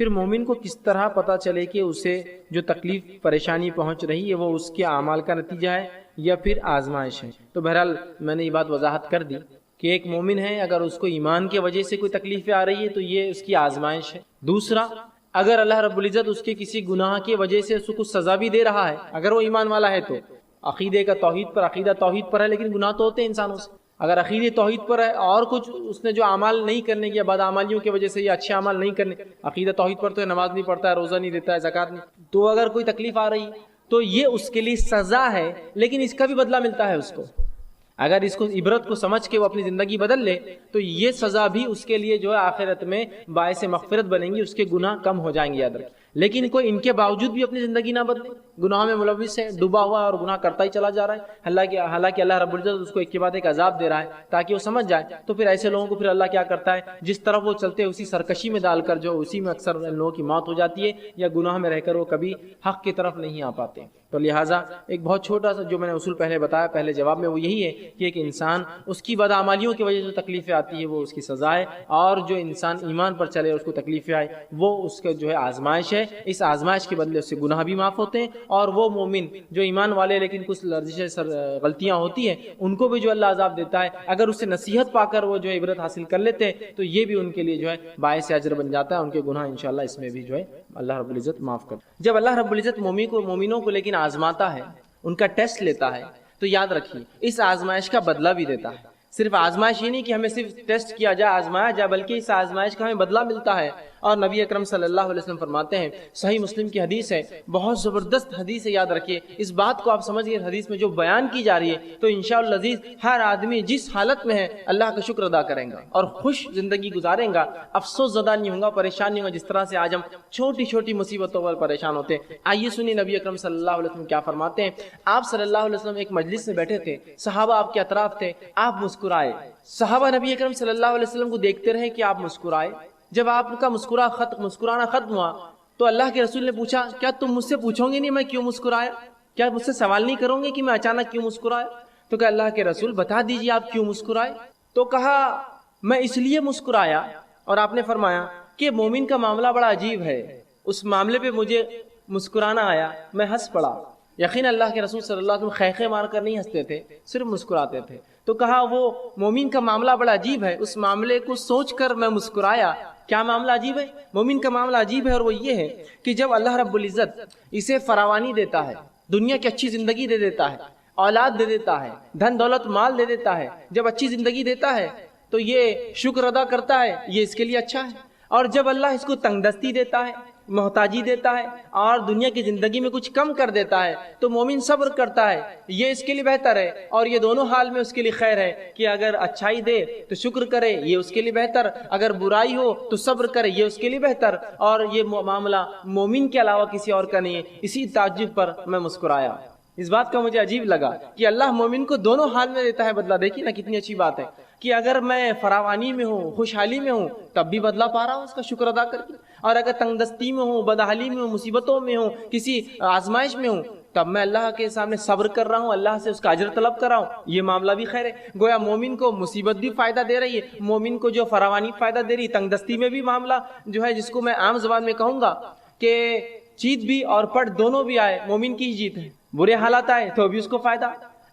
پھر مومن کو کس طرح پتہ چلے کہ اسے جو تکلیف پریشانی پہنچ رہی ہے وہ اس کے اعمال کا نتیجہ ہے یا پھر آزمائش ہے؟ تو بہرحال میں نے یہ بات وضاحت کر دی کہ ایک مومن ہے، اگر اس کو ایمان کی وجہ سے کوئی تکلیفیں آ رہی ہے تو یہ اس کی آزمائش ہے۔ دوسرا، اگر اللہ رب العزت اس کے کسی گناہ کی وجہ سے اس کو کچھ سزا بھی دے رہا ہے، اگر وہ ایمان والا ہے تو عقیدے کا عقیدہ توحید پر ہے، لیکن گناہ تو ہوتے ہیں انسانوں سے۔ اگر عقیدے توحید پر ہے اور کچھ اس نے جو اعمال نہیں کرنے کی، بدعمالیوں کی وجہ سے یا اچھے اعمال نہیں کرنے، عقیدہ توحید پر تو ہے، نماز نہیں پڑھتا ہے، روزہ نہیں دیتا ہے، زکوٰۃ نہیں، تو اگر کوئی تکلیف آ رہی تو یہ اس کے لیے سزا ہے، لیکن اس کا بھی بدلہ ملتا ہے اس کو۔ اگر اس کو عبرت کو سمجھ کے وہ اپنی زندگی بدل لے تو یہ سزا بھی اس کے لیے جو ہے آخرت میں باعث مغفرت بنے گی، اس کے گناہ کم ہو جائیں گے، یاد رکھیں۔ لیکن کوئی ان کے باوجود بھی اپنی زندگی نہ بدلے، گناہ میں ملوث ہے، ڈوبا ہوا اور گناہ کرتا ہی چلا جا رہا ہے، حالانکہ اللہ رب العزت اس کو ایک کے بعد ایک عذاب دے رہا ہے تاکہ وہ سمجھ جائے، تو پھر ایسے لوگوں کو پھر اللہ کیا کرتا ہے، جس طرف وہ چلتے ہیں اسی سرکشی میں ڈال کر جو اسی میں اکثر لوگوں کی موت ہو جاتی ہے، یا گناہ میں رہ کر وہ کبھی حق کی طرف نہیں آ پاتے۔ تو لہٰذا ایک بہت چھوٹا سا جو میں نے اصول پہلے بتایا پہلے جواب میں، وہ یہی ہے کہ ایک انسان اس کی بدعمالیوں کی وجہ سے تکلیفیں آتی ہے وہ اس کی سزا ہے، اور جو انسان ایمان پر چلے اور اس کو تکلیفیں آئے وہ اس کا جو ہے آزمائش ہے، اس آزمائش کے بدلے اس سے گناہ بھی معاف ہوتے ہیں، اور وہ مومن جو ایمان والے لیکن کچھ لرزشیں غلطیاں ہوتی ہیں ان کو بھی جو اللہ عذاب دیتا ہے، اگر اس سے نصیحت پا کر وہ جو عبرت حاصل کر لیتے ہیں تو یہ بھی ان کے لیے جو ہے باعث اجر بن جاتا ہے، ان کے گناہ انشاءاللہ اس میں بھی جو ہے اللہ رب العزت معاف کر۔ جب اللہ رب العزت مومنوں کو لیکن آزماتا ہے، ان کا ٹیسٹ لیتا ہے، تو یاد رکھیے اس آزمائش کا بدلہ بھی دیتا ہے۔ صرف آزمائش یہ نہیں کہ ہمیں صرف ٹیسٹ کیا جائے، آزمایا جائے، بلکہ اس آزمائش کا ہمیں بدلہ ملتا ہے۔ اور نبی اکرم صلی اللہ علیہ وسلم فرماتے ہیں، صحیح مسلم کی حدیث ہے، بہت زبردست حدیث ہے، یاد رکھیے اس بات کو آپ سمجھیے، حدیث میں جو بیان کی جا رہی ہے تو انشاءاللہ العزیز ہر آدمی جس حالت میں ہے اللہ کا شکر ادا کریں گا اور خوش زندگی گزاریں گا، افسوس زدہ نہیں ہوگا، پریشان نہیں ہوگا، جس طرح سے آج ہم چھوٹی چھوٹی مصیبتوں پر پریشان ہوتے ہیں۔ آئیے سنیے نبی اکرم صلی اللہ علیہ وسلم کیا فرماتے ہیں۔ آپ صلی اللہ علیہ وسلم ایک مجلس میں بیٹھے تھے، صحابہ آپ کے اطراف تھے، آپ مسکرائے، صحابہ نبی اکرم صلی اللہ علیہ وسلم کو دیکھتے رہے کہ آپ مسکرائے۔ جب آپ کا مسکرانا ختم ہوا تو اللہ کے رسول نے پوچھا، کیا تم مجھ سے پوچھو گے نہیں میں کیوں مسکرایا؟ کیا مجھ سے سوال نہیں کرو گے کہ میں اچانک کیوں مسکرایا؟ تو کہا اللہ کے رسول بتا دیجیے آپ کیوں مسکرائے؟ تو کہا میں اس لیے مسکرایا، اور آپ نے فرمایا کہ مومن کا معاملہ بڑا عجیب ہے، اس معاملے پہ مجھے مسکرانا آیا، میں ہنس پڑا۔ یقین اللہ کے رسول صلی اللہ علیہ وسلم خیخے مار کر نہیں ہنستے تھے، صرف مسکراتے تھے۔ تو کہا وہ مومن کا معاملہ بڑا عجیب ہے، اس معاملے کو سوچ کر میں مسکرایا۔ کیا معاملہ عجیب ہے؟ مومن کا معاملہ عجیب ہے، اور وہ یہ ہے کہ جب اللہ رب العزت اسے فراوانی دیتا ہے، دنیا کی اچھی زندگی دے دیتا ہے، اولاد دے دیتا ہے، دھن دولت مال دے دیتا ہے، جب اچھی زندگی دیتا ہے تو یہ شکر ادا کرتا ہے، یہ اس کے لیے اچھا ہے۔ اور جب اللہ اس کو تنگ دستی دیتا ہے، محتاجی دیتا ہے، اور دنیا کی زندگی میں کچھ کم کر دیتا ہے تو مومن صبر کرتا ہے، یہ اس کے لیے بہتر ہے، اور یہ دونوں حال میں اس کے لیے خیر ہے کہ اگر اچھائی دے تو شکر کرے، یہ اس کے لیے بہتر، اگر برائی ہو تو صبر کرے، یہ اس کے لیے بہتر۔ اور یہ معاملہ مومن کے علاوہ کسی اور کا نہیں ہے۔ اسی تعجب پر میں مسکرایا، اس بات کا مجھے عجیب لگا کہ اللہ مومن کو دونوں حال میں دیتا ہے بدلہ۔ دیکھیے نا کتنی اچھی بات ہے کہ اگر میں فراوانی میں ہوں، خوشحالی میں ہوں، تب بھی بدلہ پا رہا ہوں اس کا شکر ادا کر کے، اور اگر تنگ دستی میں ہوں، بدحالی میں ہوں، مصیبتوں میں ہوں، کسی آزمائش میں ہوں، تب میں اللہ کے سامنے صبر کر رہا ہوں، اللہ سے اس کا اجر طلب کر رہا ہوں، یہ معاملہ بھی خیر ہے۔ گویا مومن کو مصیبت بھی فائدہ دے رہی ہے، مومن کو جو فراوانی فائدہ دے رہی ہے، تنگ دستی میں بھی معاملہ جو ہے، جس کو میں عام زبان میں کہوں گا کہ جیت بھی اور پٹ دونوں بھی آئے مومن کی ہی جیت ہے۔ برے حالات آئے تو بھی اس کو فائدہ،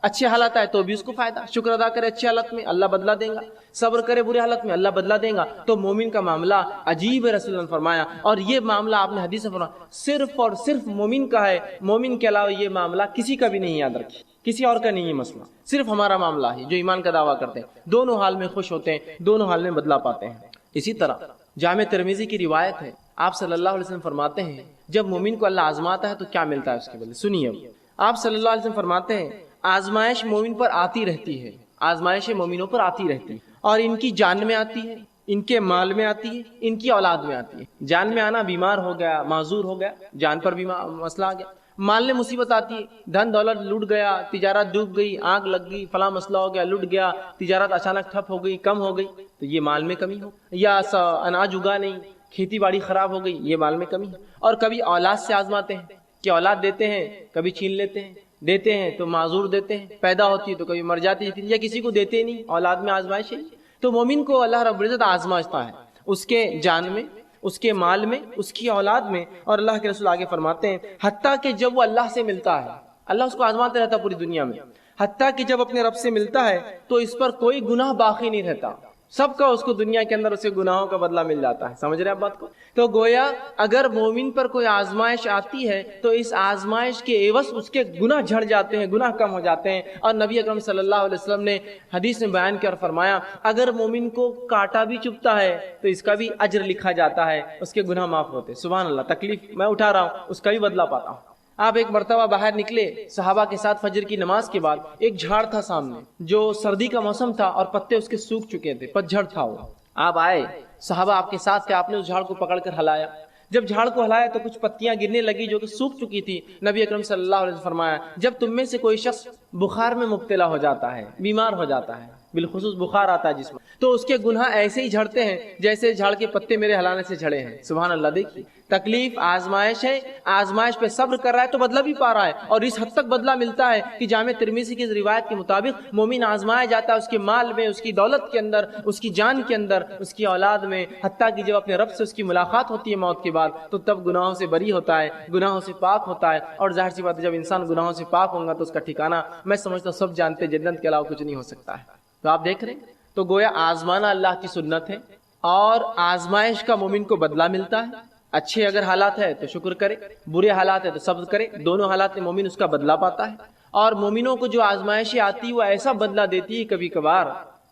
اچھے حالات آئے تو بھی اس کو فائدہ۔ شکر ادا کرے اچھے حالت میں، اللہ بدلہ دے گا، صبر کرے برے حالت میں، اللہ بدلہ دے گا۔ تو مومن کا معاملہ عجیب ہے، رسول اللہ نے فرمایا، اور یہ معاملہ آپ نے حدیث میں فرمایا صرف اور صرف مومن کا ہے، مومن کے علاوہ یہ معاملہ کسی کا بھی نہیں، یاد رکھیے کسی اور کا نہیں ہے مسئلہ، صرف ہمارا معاملہ ہے جو ایمان کا دعویٰ کرتے ہیں، دونوں حال میں خوش ہوتے ہیں، دونوں حال میں بدلہ پاتے ہیں۔ اسی طرح جامع ترمذی کی روایت ہے، آپ صلی اللہ علیہ وسلم فرماتے ہیں جب مومن کو اللہ آزماتا ہے تو کیا ملتا ہے اس کے بدلے، سنیے۔ آپ صلی اللہ علیہ وسلم فرماتے ہیں آزمائش مومن پر آتی رہتی ہے، آزمائش مومنوں پر آتی رہتی ہے، اور ان کی جان میں آتی ہے، ان کے مال میں آتی ہے، ان کی اولاد میں آتی ہے۔ جان میں آنا، بیمار ہو گیا، معذور ہو گیا، جان پر بھی مسئلہ آ گیا، مال میں مصیبت آتی ہے، دھن دولت لوٹ گیا، تجارت ڈوب گئی، آگ لگ گئی، فلاں مسئلہ ہو گیا، لوٹ گیا، تجارت اچانک ٹھپ ہو گئی، کم ہو گئی، تو یہ مال میں کمی ہو، یا اناج اگا نہیں، کھیتی باڑی خراب ہو گئی، یہ مال میں کمی ہے۔ اور کبھی اولاد سے آزماتے ہیں کہ اولاد دیتے ہیں کبھی چھین لیتے ہیں، دیتے ہیں تو معذور دیتے ہیں، پیدا ہوتی ہے تو کبھی مر جاتی ہے، یا کسی کو دیتے نہیں، اولاد میں آزمائش ہے۔ تو مومن کو اللہ رب العزت آزمائشتا ہے، اس کے جان میں، اس کے مال میں، اس کی اولاد میں. اور اللہ کے رسول آگے فرماتے ہیں حتیٰ کہ جب وہ اللہ سے ملتا ہے، اللہ اس کو آزماتے رہتا پوری دنیا میں، حتیٰ کہ جب اپنے رب سے ملتا ہے تو اس پر کوئی گناہ باقی نہیں رہتا، سب کا اس کو دنیا کے اندر اسے گناہوں کا بدلہ مل جاتا ہے. سمجھ رہے ہیں آپ بات کو؟ تو گویا اگر مومن پر کوئی آزمائش آتی ہے تو اس آزمائش کے عوض اس کے گناہ جھڑ جاتے ہیں، گناہ کم ہو جاتے ہیں. اور نبی اکرم صلی اللہ علیہ وسلم نے حدیث میں بیان کیا اور فرمایا اگر مومن کو کانٹا بھی چبھتا ہے تو اس کا بھی اجر لکھا جاتا ہے، اس کے گناہ معاف ہوتے. سبحان اللہ، تکلیف میں اٹھا رہا ہوں اس کا بھی بدلہ پاتا ہوں. آپ ایک مرتبہ باہر نکلے صحابہ کے ساتھ فجر کی نماز کے بعد، ایک جھاڑ تھا سامنے جو سردی کا موسم تھا اور پتے اس کے سوکھ چکے تھے، پتجھڑ تھا وہ. آپ آئے، صحابہ آپ کے ساتھ تھے، آپ نے اس جھاڑ کو پکڑ کر ہلایا. جب جھاڑ کو ہلایا تو کچھ پتیاں گرنے لگی جو کہ سوکھ چکی تھی. نبی اکرم صلی اللہ علیہ وسلم فرمایا جب تم میں سے کوئی شخص بخار میں مبتلا ہو جاتا ہے، بیمار ہو جاتا ہے، بالخصوص بخار آتا ہے جس میں، تو اس کے گناہ ایسے ہی جھڑتے ہیں جیسے جھاڑ کے پتے میرے ہلانے سے جھڑے ہیں. سبحان اللہ. دیکھیے تکلیف آزمائش ہے، آزمائش پہ صبر کر رہا ہے تو بدلہ بھی پا رہا ہے. اور اس حد تک بدلہ ملتا ہے کہ جامع ترمذی کی روایت کے مطابق مومن آزمایا جاتا ہے اس کے مال میں، اس کی دولت کے اندر، اس کی جان کے اندر، اس کی اولاد میں، حتیٰ کہ جب اپنے رب سے اس کی ملاقات ہوتی ہے موت کے بعد تو تب گناہوں سے بری ہوتا ہے، گناہوں سے پاک ہوتا ہے. اور ظاہر سی بات ہے جب انسان گناہوں سے پاک ہوگا تو اس کا ٹھکانہ میں سمجھتا ہوں سب جانتے ہیں جنت کے علاوہ کچھ نہیں ہو سکتا ہے. تو آپ دیکھ رہے ہیں تو گویا آزمانا اللہ کی سنت ہے اور آزمائش کا مومن کو بدلہ ملتا ہے. اچھے اگر حالات ہے تو شکر کرے، برے حالات ہے تو صبر کرے، دونوں حالات میں مومن اس کا بدلہ پاتا ہے. اور مومنوں کو جو آزمائشیں آتی وہ ایسا بدلہ دیتی ہے کبھی کبھار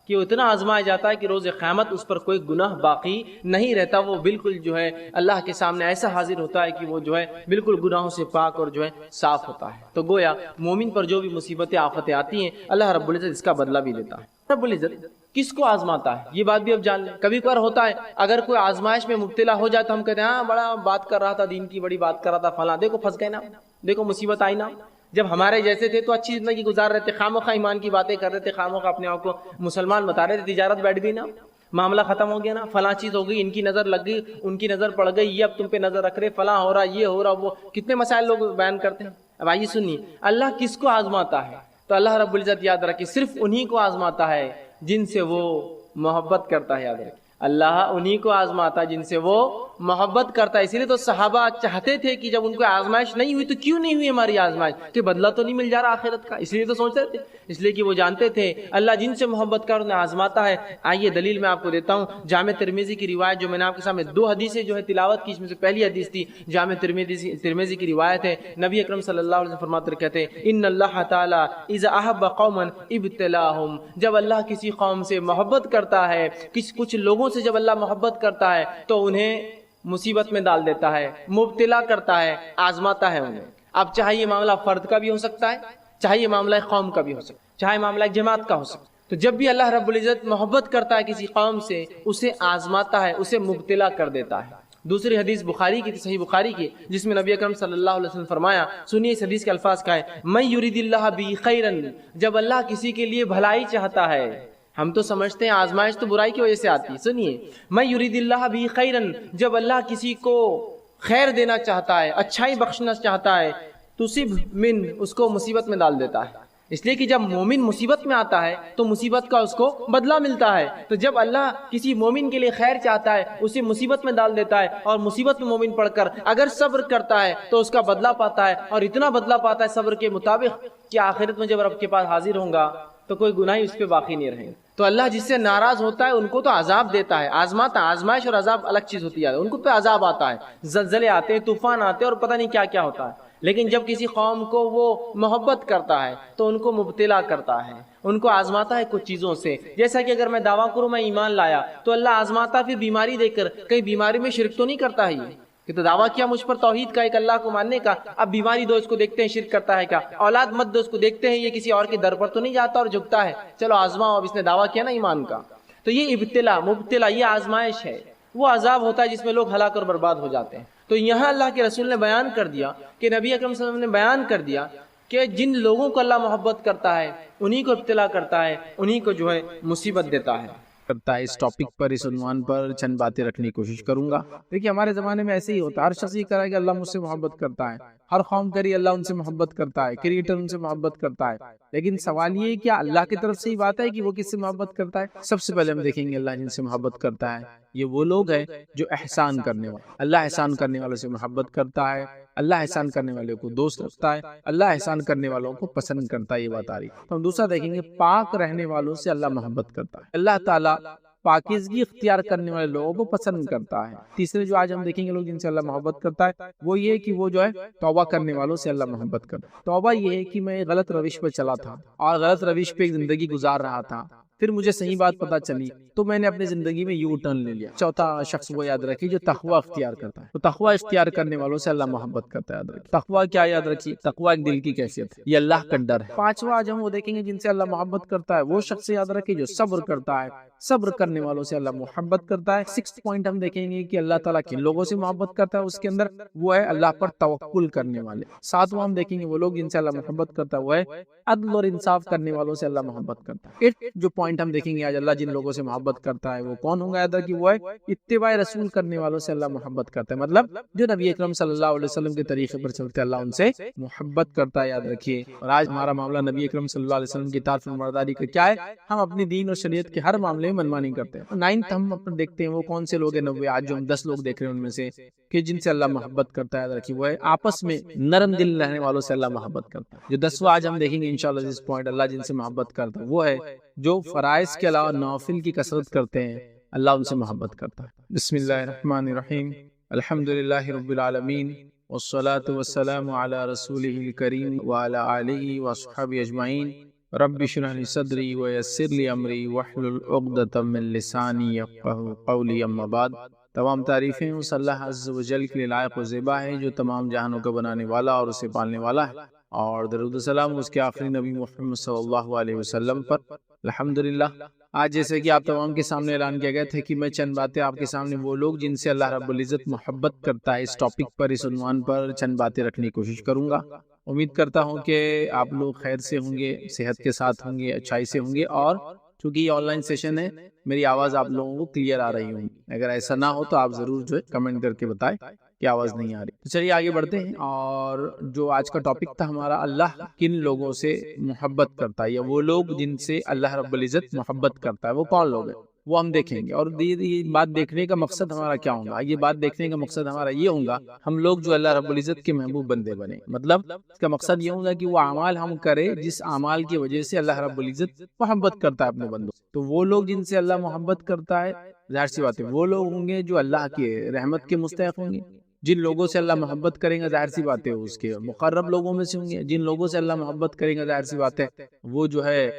کہ وہ اتنا آزمایا جاتا ہے کہ روز قیامت اس پر کوئی گناہ باقی نہیں رہتا، وہ بالکل جو ہے اللہ کے سامنے ایسا حاضر ہوتا ہے کہ وہ جو ہے بالکل گناہوں سے پاک اور جو ہے صاف ہوتا ہے. تو گویا مومن پر جو بھی مصیبتیں آفتیں آتی ہیں اللہ رب العزت اس کا بدلہ بھی لیتا ہے. رب العزت کس کو آزماتا ہے یہ بات بھی اب جان لیں. کبھی کبھار ہوتا ہے اگر کوئی آزمائش میں مبتلا ہو جائے تو ہم کہتے ہیں ہاں بڑا بات کر رہا تھا، دین کی بڑی بات کر رہا تھا، فلاں دیکھو پھنس گئے نا، دیکھو مصیبت آئی نا. جب ہمارے جیسے تھے تو اچھی زندگی گزار رہے تھے، خامخواہ ایمان کی باتیں کر رہے تھے، خامخواہ اپنے آپ کو مسلمان بتا رہے تھے، تجارت بیٹھ گئی نا، معاملہ ختم ہو گیا نا، فلاں چیز ہو گئی، ان کی نظر لگ گئی، ان کی نظر پڑ گئی، یہ اب تم پہ نظر رکھ رہے، فلاں ہو رہا، یہ ہو رہا، وہ کتنے مسائل لوگ بیان کرتے ہیں. اب آئیے سنیے اللہ کس کو آزماتا ہے. تو اللہ رب العزت یاد رکھے صرف انہی کو آزماتا ہے جن سے وہ محبت کرتا ہے. یاد رکھے اللہ انہی کو آزماتا ہے جن سے وہ محبت کرتا ہے. اسی لیے تو صحابہ چاہتے تھے کہ جب ان کو آزمائش نہیں ہوئی تو کیوں نہیں ہوئی ہماری آزمائش، کہ بدلہ تو نہیں مل جا رہا آخرت کا، اس لیے تو سوچتے تھے، اس لیے کہ وہ جانتے تھے اللہ جن سے محبت کر انہیں آزماتا ہے. آئیے دلیل میں آپ کو دیتا ہوں. جامع ترمذی کی روایت جو میں نے آپ کے سامنے دو حدیثیں جو ہے تلاوت کی، اس میں سے پہلی حدیث تھی جامع ترمذی کی روایت ہے. نبی اکرم صلی اللہ علیہ وسلم فرماتے کہتے ہیں ان اللہ تعالی اذا احب قوما ابتلاهم، جب اللہ کسی قوم سے محبت کرتا ہے، کچھ لوگوں سے جب اللہ محبت کرتا ہے تو انہیں مصیبت میں ڈال دیتا ہے، مبتلا کرتا ہے، آزماتا ہے انہیں. اب چاہے یہ معاملہ فرد کا بھی ہو سکتا ہے، چاہے یہ معاملہ قوم کا بھی ہو سکتا ہے، چاہے معاملہ جماعت کا ہو سکتا ہے. تو جب بھی اللہ رب العزت محبت کرتا ہے کسی قوم سے، اسے آزماتا ہے، اسے مبتلا کر دیتا ہے. دوسری حدیث بخاری کی، صحیح بخاری کی، جس میں نبی اکرم صلی اللہ علیہ وسلم فرمایا، سنیے اس حدیث کے الفاظ کا ہے من یرید اللہ بہ خیرا، جب اللہ کسی کے لیے بھلائی چاہتا ہے. ہم تو سمجھتے ہیں آزمائش تو برائی کی وجہ سے آتی ہے. سنیے من یرید اللہ بہ خیرا، جب اللہ کسی کو خیر دینا چاہتا ہے، اچھائی بخشنا چاہتا ہے، تصب من، اس کو مصیبت میں ڈال دیتا ہے. اس لیے کہ جب مومن مصیبت میں آتا ہے تو مصیبت کا اس کو بدلہ ملتا ہے. تو جب اللہ کسی مومن کے لیے خیر چاہتا ہے اسے مصیبت میں ڈال دیتا ہے، اور مصیبت میں مومن پڑھ کر اگر صبر کرتا ہے تو اس کا بدلہ پاتا ہے، اور اتنا بدلہ پاتا ہے صبر کے مطابق کہ آخرت میں جب رب کے پاس حاضر ہوں گا تو کوئی گناہ اس پہ باقی نہیں رہیں گے. تو اللہ جس سے ناراض ہوتا ہے ان کو تو عذاب دیتا ہے، آزماتا. آزمائش اور عذاب الگ چیز ہوتی ہے، ان کو پہ عذاب آتا ہے، زلزلے آتے ہیں، طوفان آتے ہیں، اور پتہ نہیں کیا کیا ہوتا ہے. لیکن جب کسی قوم کو وہ محبت کرتا ہے تو ان کو مبتلا کرتا ہے، ان کو آزماتا ہے کچھ چیزوں سے. جیسا کہ اگر میں دعویٰ کروں میں ایمان لایا تو اللہ آزماتا پھر بیماری دے کر، کہیں بیماری میں شرک تو نہیں کرتا ہے کہ تو دعویٰ کیا مجھ پر توحید کا، ایک اللہ کو ماننے کا، اب بیماری دو اس کو دیکھتے ہیں شرک کرتا ہے کیا، اولاد مت دو اس کو دیکھتے ہیں یہ کسی اور کے در پر تو نہیں جاتا اور جھکتا ہے، چلو آزماؤ. اب اس نے دعویٰ کیا نا ایمان کا. تو یہ ابتلا مبتلا یہ آزمائش ہے، وہ عذاب ہوتا ہے جس میں لوگ ہلاک اور برباد ہو جاتے ہیں. تو یہاں اللہ کے رسول نے بیان کر دیا کہ نبی اکرم صلی اللہ علیہ وسلم نے بیان کر دیا کہ جن لوگوں کو اللہ محبت کرتا ہے انہی کو ابتلا کرتا ہے، انہی کو جو ہے مصیبت دیتا ہے. اس ٹاپک پر، اس عنوان پر چند باتیں رکھنے کی کوشش کروں گا. دیکھیے ہمارے زمانے میں ایسے ہی ہوتا ہے، ہر شخص یہ کہہ رہا ہے کہ اللہ مجھ سے محبت کرتا ہے. ہر قوم کری اللہ ان سے محبت کرتا ہے، کریٹر ان سے محبت کرتا ہے، لیکن سوال یہ ہے کیا اللہ کی طرف سے ہی بات ہے کہ وہ کس سے محبت کرتا ہے؟ سب سے پہلے ہم دیکھیں گے اللہ جن سے محبت کرتا ہے یہ وہ لوگ ہیں جو احسان کرنے والے، اللہ احسان کرنے والوں سے محبت کرتا ہے، اللہ احسان کرنے والوں کو دوست رکھتا ہے، اللہ احسان کرنے والوں کو پسند کرتا ہے، یہ بات آ رہی ہے۔ تو ہم دوسرا دیکھیں گے پاک رہنے والوں سے اللہ محبت کرتا ہے، اللہ تعالیٰ پاکیزگی اختیار کرنے والے لوگوں کو پسند کرتا ہے۔ تیسرے جو آج ہم دیکھیں گے لوگ جن سے اللہ محبت کرتا ہے وہ یہ کہ وہ جو ہے توبہ کرنے والوں سے اللہ محبت کرتا ہے۔ توبہ یہ ہے کہ میں غلط روش پہ چلا تھا اور غلط روش پہ ایک زندگی گزار رہا تھا، پھر مجھے صحیح بات پتہ چلی تو میں نے اپنی زندگی میں یو ٹرن لے لیا۔ چوتھا شخص وہ یاد رکھیے جو تقوی اختیار کرتا ہے، تو تقوی اختیار کرنے والوں سے اللہ محبت کرتا ہے، یاد رکھیے۔ تقوی کیا یاد رکھیے؟ تقوی ایک دل کی کیفیت ہے، یہ اللہ کا ڈر ہے۔ پانچواں آج ہم وہ دیکھیں گے جن سے اللہ محبت کرتا ہے وہ شخص یاد رکھیے جو صبر کرتا ہے، صبر کرنے والوں سے اللہ محبت کرتا ہے۔ سکس پوائنٹ ہم دیکھیں گے کہ اللہ تعالیٰ کن لوگوں سے محبت کرتا ہے، اس کے اندر وہ ہے اللہ پر توکل کرنے والے۔ ساتواں ہم دیکھیں گے وہ لوگ جن سے اللہ محبت کرتا ہے وہ ہے عدل اور انصاف کرنے والوں سے اللہ محبت کرتا ہے۔ ایٹ جو پوائنٹ ہم دیکھیں گے آج اللہ جن لوگوں سے محبت کرتا ہے وہ کون ہوں گے، یاد رکھیے وہ ہے اتباع رسول کرنے والوں سے اللہ محبت کرتا ہے، مطلب جو نبی اکرم صلی اللہ علیہ وسلم کے طریقے پر چلتے اللہ ان سے محبت کرتا ہے، یاد رکھیے۔ اور آج ہمارا معاملہ نبی اکرم صلی اللہ علیہ وسلم کی اطاعت فرمانبرداری کا کیا ہے؟ ہم اپنی دین اور شریعت کے ہر معاملے میں منمانی کرتے ہیں۔ نائنتھ ہم اپنے دیکھتے ہیں وہ کون سے لوگ ہیں، 90 آج جو ہم 10 لوگ دیکھ رہے ہیں ان میں سے کہ جن سے اللہ محبت کرتا ہے، یاد رکھیے وہ ہے آپس میں نرم دل رہنے والوں سے اللہ محبت کرتا ہے۔ جو 10واں آج ہم دیکھیں گے انشاءاللہ جس پوائنٹ اللہ جن سے محبت کرتا ہے وہ ہے جو فرائض کے علاوہ نوافل کی کثرت کرتے ہیں، اللہ ان سے محبت کرتا ہے۔ بسم اللہ الرحمن الرحیم، الحمدللہ رب العالمین، والصلاة والسلام علی رسولہ الکریم وعلی آلہ وصحبہ اجمعین۔ رب اشرح لی صدری ویسر لی امری واحلل عقدۃ من لسانی یفقہوا قولی، اما بعد۔ تمام تعریفیں اس اللہ عز و جل کے لیے لائق و زیبا ہے جو تمام جہانوں کا بنانے والا اور اسے پالنے والا ہے، اور درود و سلام اس کے آخری نبی محمد صلی اللہ علیہ وسلم پر۔ الحمدللہ آج جیسے کہ آپ تمام کے سامنے اعلان کیا گیا تھا کہ میں چند باتیں آپ کے سامنے وہ لوگ جن سے اللہ رب العزت محبت کرتا ہے اس ٹاپک پر، اس عنوان پر چند باتیں رکھنے کی کوشش کروں گا۔ امید کرتا ہوں کہ آپ لوگ خیر سے ہوں گے، صحت کے ساتھ ہوں گے، اچھائی سے ہوں گے، اور چونکہ یہ آن لائن سیشن ہے میری آواز آپ لوگوں کو کلیئر آ رہی ہوں۔ اگر ایسا نہ ہو تو آپ ضرور جو ہے کمنٹ کر کے بتائیں کہ آواز نہیں آ رہی۔ تو چلیے آگے بڑھتے ہیں، اور جو آج کا ٹاپک تھا ہمارا اللہ کن لوگوں سے محبت کرتا ہے، یا وہ لوگ جن سے اللہ رب العزت محبت کرتا ہے وہ کون لوگ ہیں وہ ہم دیکھیں گے۔ اور یہ بات دیکھنے کا مقصد ہمارا کیا ہوگا؟ یہ بات دیکھنے کا مقصد ہمارا یہ ہوگا ہم لوگ جو اللہ رب العزت کے محبوب بندے بنے، مطلب اس کا مقصد یہ ہوگا کہ وہ اعمال ہم کرے جس اعمال کی وجہ سے اللہ رب العزت محبت کرتا ہے اپنے بندوں۔ تو وہ لوگ جن سے اللہ محبت کرتا ہے ظاہر سی بات ہے وہ لوگ ہوں گے جو اللہ کی رحمت کے مستحق ہوں گے۔ جن لوگوں سے اللہ محبت کریں گا ظاہر سی بات ہے اس کے مقرب لوگوں میں سے ہوں گے۔ جن لوگوں سے اللہ محبت کریں گا ظاہر سی بات ہے وہ جو ہے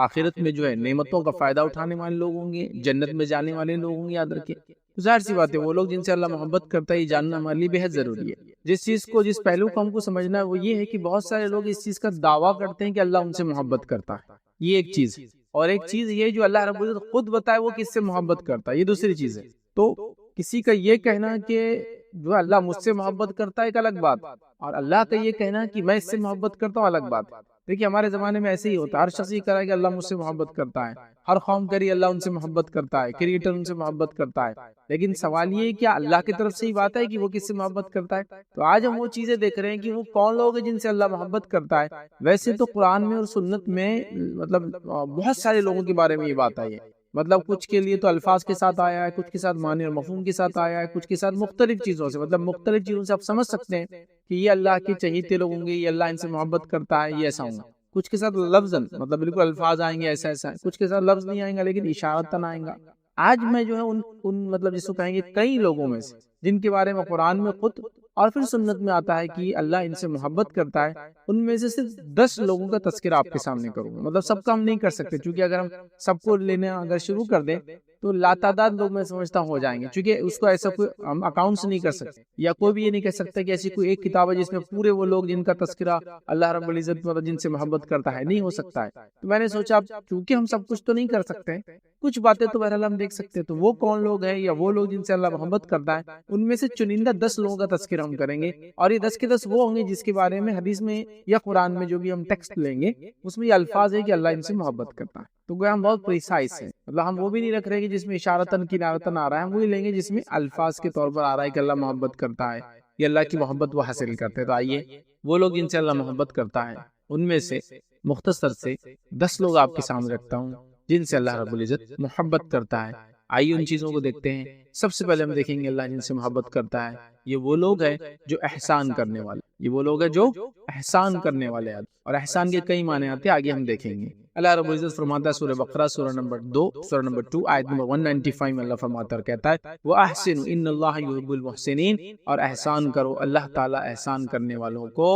آخرت میں جو ہے نعمتوں کا فائدہ اٹھانے والے لوگ ہوں گے، جنت میں جانے والے لوگ ہوں گے، یاد رکھیں۔ ظاہر سی بات ہے وہ لوگ جن سے اللہ محبت کرتا ہے یہ جاننا ہمارے لیے بہت ضروری ہے۔ جس چیز کو، جس پہلو کو ہم کو سمجھنا ہے وہ یہ ہے کہ بہت سارے لوگ اس چیز کا دعویٰ کرتے ہیں کہ اللہ ان سے محبت کرتا ہے، یہ ایک چیز، اور ایک چیز یہ جو اللہ رب العزت خود بتائے وہ کس سے محبت کرتا ہے، یہ دوسری چیز ہے۔ تو کسی کا یہ کہنا کہ جو اللہ مجھ سے محبت کرتا ہے ایک الگ بات، اور اللہ کا یہ کہنا کہ میں اس سے محبت کرتا ہوں الگ بات۔ دیکھیے ہمارے زمانے میں ایسے ہی ہوتا ہے، ہر شخص یہ کہہ رہا ہے کہ اللہ مجھ سے محبت کرتا ہے، ہر قوم کری اللہ ان سے محبت کرتا ہے، کریٹر ان سے محبت کرتا ہے، لیکن سوال یہ ہے کیا اللہ کی طرف سے ہی بات ہے کہ وہ کس سے محبت کرتا ہے؟ تو آج ہم وہ چیزیں دیکھ رہے ہیں کہ وہ کون لوگ ہیں جن سے اللہ محبت کرتا ہے۔ ویسے تو قرآن میں اور سنت میں مطلب بہت سارے لوگوں کے بارے میں یہ بات آئی ہے، مطلب کچھ کے لیے تو الفاظ کے ساتھ آیا ہے، کچھ کے ساتھ معنی اور مفہوم کے ساتھ آیا ہے، کچھ کے ساتھ مختلف چیزوں سے، مطلب مختلف چیزوں سے آپ سمجھ سکتے ہیں کہ یہ اللہ کے چہیتے لوگ ہوں گے، یہ اللہ ان سے محبت کرتا ہے، یہ ایسا ہوں گا۔ کچھ کے ساتھ لفظاً مطلب بالکل الفاظ آئیں گے ایسا ایسا ہے، کچھ کے ساتھ لفظ نہیں آئیں گا لیکن اشارتاً آئیں گا۔ آج میں جو ہے ان مطلب جس کو کہیں گے کئی لوگوں میں سے جن کے بارے میں قرآن میں خود اور پھر سنت میں آتا ہے کہ اللہ ان سے محبت کرتا ہے، ان میں سے صرف 10 لوگوں کا تذکرہ آپ کے سامنے کروں گا۔ مطلب سب کا ہم نہیں کر سکتے، چونکہ اگر ہم سب کو لینا اگر شروع کر دیں تو لاتعداد لوگ میں سمجھتا ہو جائیں گے، چونکہ اس کو ایسا کوئی ہم اکاؤنٹس نہیں کر سکتے، یا کوئی بھی یہ نہیں کہہ سکتا کہ ایسی کوئی ایک کتاب ہے جس میں پورے وہ لوگ جن کا تذکرہ اللہ رب العزت مطلب جن سے محبت کرتا ہے، نہیں ہو سکتا ہے۔ تو میں نے سوچا چونکہ ہم سب کچھ تو نہیں کر سکتے، کچھ باتیں تو بہرحال ہم دیکھ سکتے ہیں، تو وہ کون لوگ ہیں یا وہ لوگ جن سے اللہ محبت کرتا ہے ان میں سے چنندہ 10 لوگوں کا تذکرہ ہم کریں گے، اور یہ 10 کے 10 وہ ہوں گے جس کے بارے میں حدیث میں یا قرآن میں جو بھی ہم ٹیکسٹ لیں گے اس میں یہ الفاظ ہے کہ اللہ ان سے محبت کرتا ہے۔ تو گویا ہم بہت پریسائز ہیں، مطلب ہم وہ بھی نہیں رکھ رہے کہ جس میں اشارتاً کنارتاً آ رہا ہے، ہم وہی لیں گے جس میں الفاظ کے طور پر آ رہا ہے کہ اللہ محبت کرتا ہے، یہ اللہ کی محبت وہ حاصل کرتے ہیں۔ تو آئیے وہ لوگ جن سے اللہ محبت کرتا ہے ان میں سے مختصر سے 10 لوگ آپ کے سامنے رکھتا ہوں جن سے اللہ رب العزت محبت کرتا ہے۔ آئیے ان چیزوں کو دیکھتے ہیں۔ سب سے پہلے ہم دیکھیں گے اللہ جن سے محبت کرتا ہے یہ وہ لوگ ہیں جو احسان کرنے والے، یہ وہ لوگ ہیں جو احسان کرنے والے ہیں، اور احسان کے کئی معنی آتے ہیں، آگے ہم دیکھیں گے۔ اللہ رب العزت فرماتا ہے سورہ بقرہ سورہ نمبر 2 سورہ نمبر 2 آیت نمبر 195 میں اللہ فرماتا ہے اور کہتا ہے وَأَحْسِنُوا إِنَّ اللَّهَ يُحِبُّ الْمُحْسِنِينَ، اور احسان کرو، اللہ تعالیٰ احسان کرنے والوں کو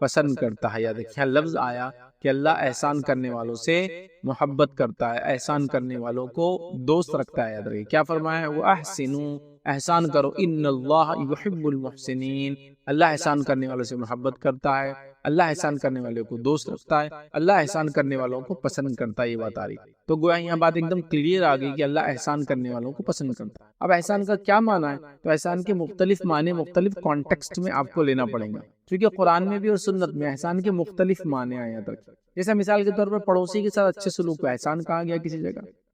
پسند کرتا ہے۔ یا دیکھیں لفظ آیا کہ اللہ احسان کرنے والوں سے محبت کرتا ہے، احسان کرنے والوں کو دوست رکھتا ہے۔ یاد رکھیے کیا فرمایا ہے وَأَحْسِنُوا، احسان کرو، ان اللہ یحب المحسنین، اللہ احسان کرنے والوں سے محبت کرتا ہے، اللہ احسان کرنے والوں کو دوست رکھتا ہے، اللہ احسان کرنے والوں کو پسند کرتا ہے۔ یہ بات آ رہی تو گویا یہاں بات ایک دم کلیئر آ گئی کہ اللہ احسان کرنے والوں کو پسند کرتا ہے۔ اب احسان کا کیا معنی ہے؟ تو احسان کے مختلف معنی مختلف کانٹیکسٹ میں آپ کو لینا پڑیں گا، کیونکہ قرآن میں بھی اور سنت میں احسان کے مختلف معنی آئے ہیں۔ جیسے مثال کے طور پر پڑوسی کے ساتھ اچھے سلوک کو احسان کہا گیا،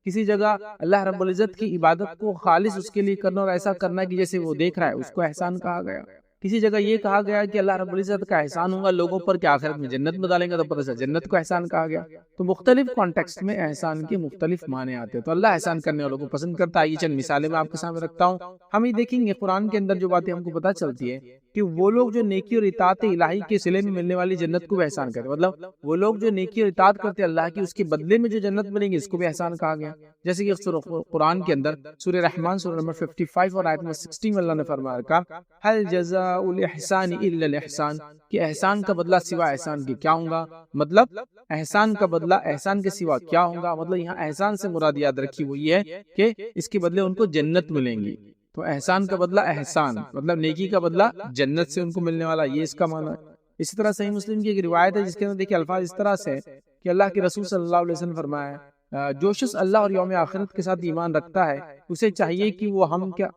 کسی جگہ اللہ رب العزت کی عبادت کو خالص اس کے لیے کرنا اور ایسا کرنا کہ جیسے وہ دیکھ رہا ہے، اس کو احسان کہا گیا۔ کسی جگہ یہ کہا گیا کہ اللہ رب العزت کا احسان ہوگا لوگوں پر کہ آخرت میں جنت میں ڈالیں گے، تو پتہ چلا جنت کو احسان کہا گیا۔ تو مختلف کانٹیکسٹ میں احسان کے مختلف معنی آتے ہیں۔ تو اللہ احسان کرنے والوں کو پسند کرتا ہے۔ یہ چند مثالیں میں آپ کے سامنے رکھتا ہوں، ہم یہ دیکھیں گے قرآن کے اندر جو باتیں ہم کو پتہ چلتی ہے کہ وہ لوگ جو نیکی اور اطاعت الہی کے صلے میں ملنے والی جنت کو بھی احسان کرتے، مطلب وہ لوگ جو نیکی اور اطاعت کرتے اللہ کی، اس کے بدلے میں جو جنت ملیں گی اس کو بھی احسان کہا گیا۔ جیسے کہ قرآن کے اندر سورہ رحمان سورہ نمبر 55 اور آیت نمبر 60 میں اللہ نے فرمایا کہا هل جزاء الاحسان الا الاحسان، کہ احسان کا بدلہ سوا احسان کے کیا ہوگا، مطلب احسان کا بدلہ احسان کے سوا کیا ہوگا، مطلب یہاں احسان سے مراد یاد رکھی وہ یہ ہے کہ اس کے بدلے ان کو جنت ملیں گی۔ تو احسان کا بدلہ احسان، مطلب نیکی کا بدلہ جنت سے ان کو ملنے والا، یہ اس کا معنی ہے۔ اسی طرح صحیح مسلم کی ایک روایت ہے جس کے اندر دیکھیں الفاظ اس طرح سے کہ اللہ کے رسول صلی اللہ علیہ وسلم فرمایا جو شخص اللہ اور یوم آخرت کے ساتھ ایمان رکھتا ہے اسے چاہیے کہ وہ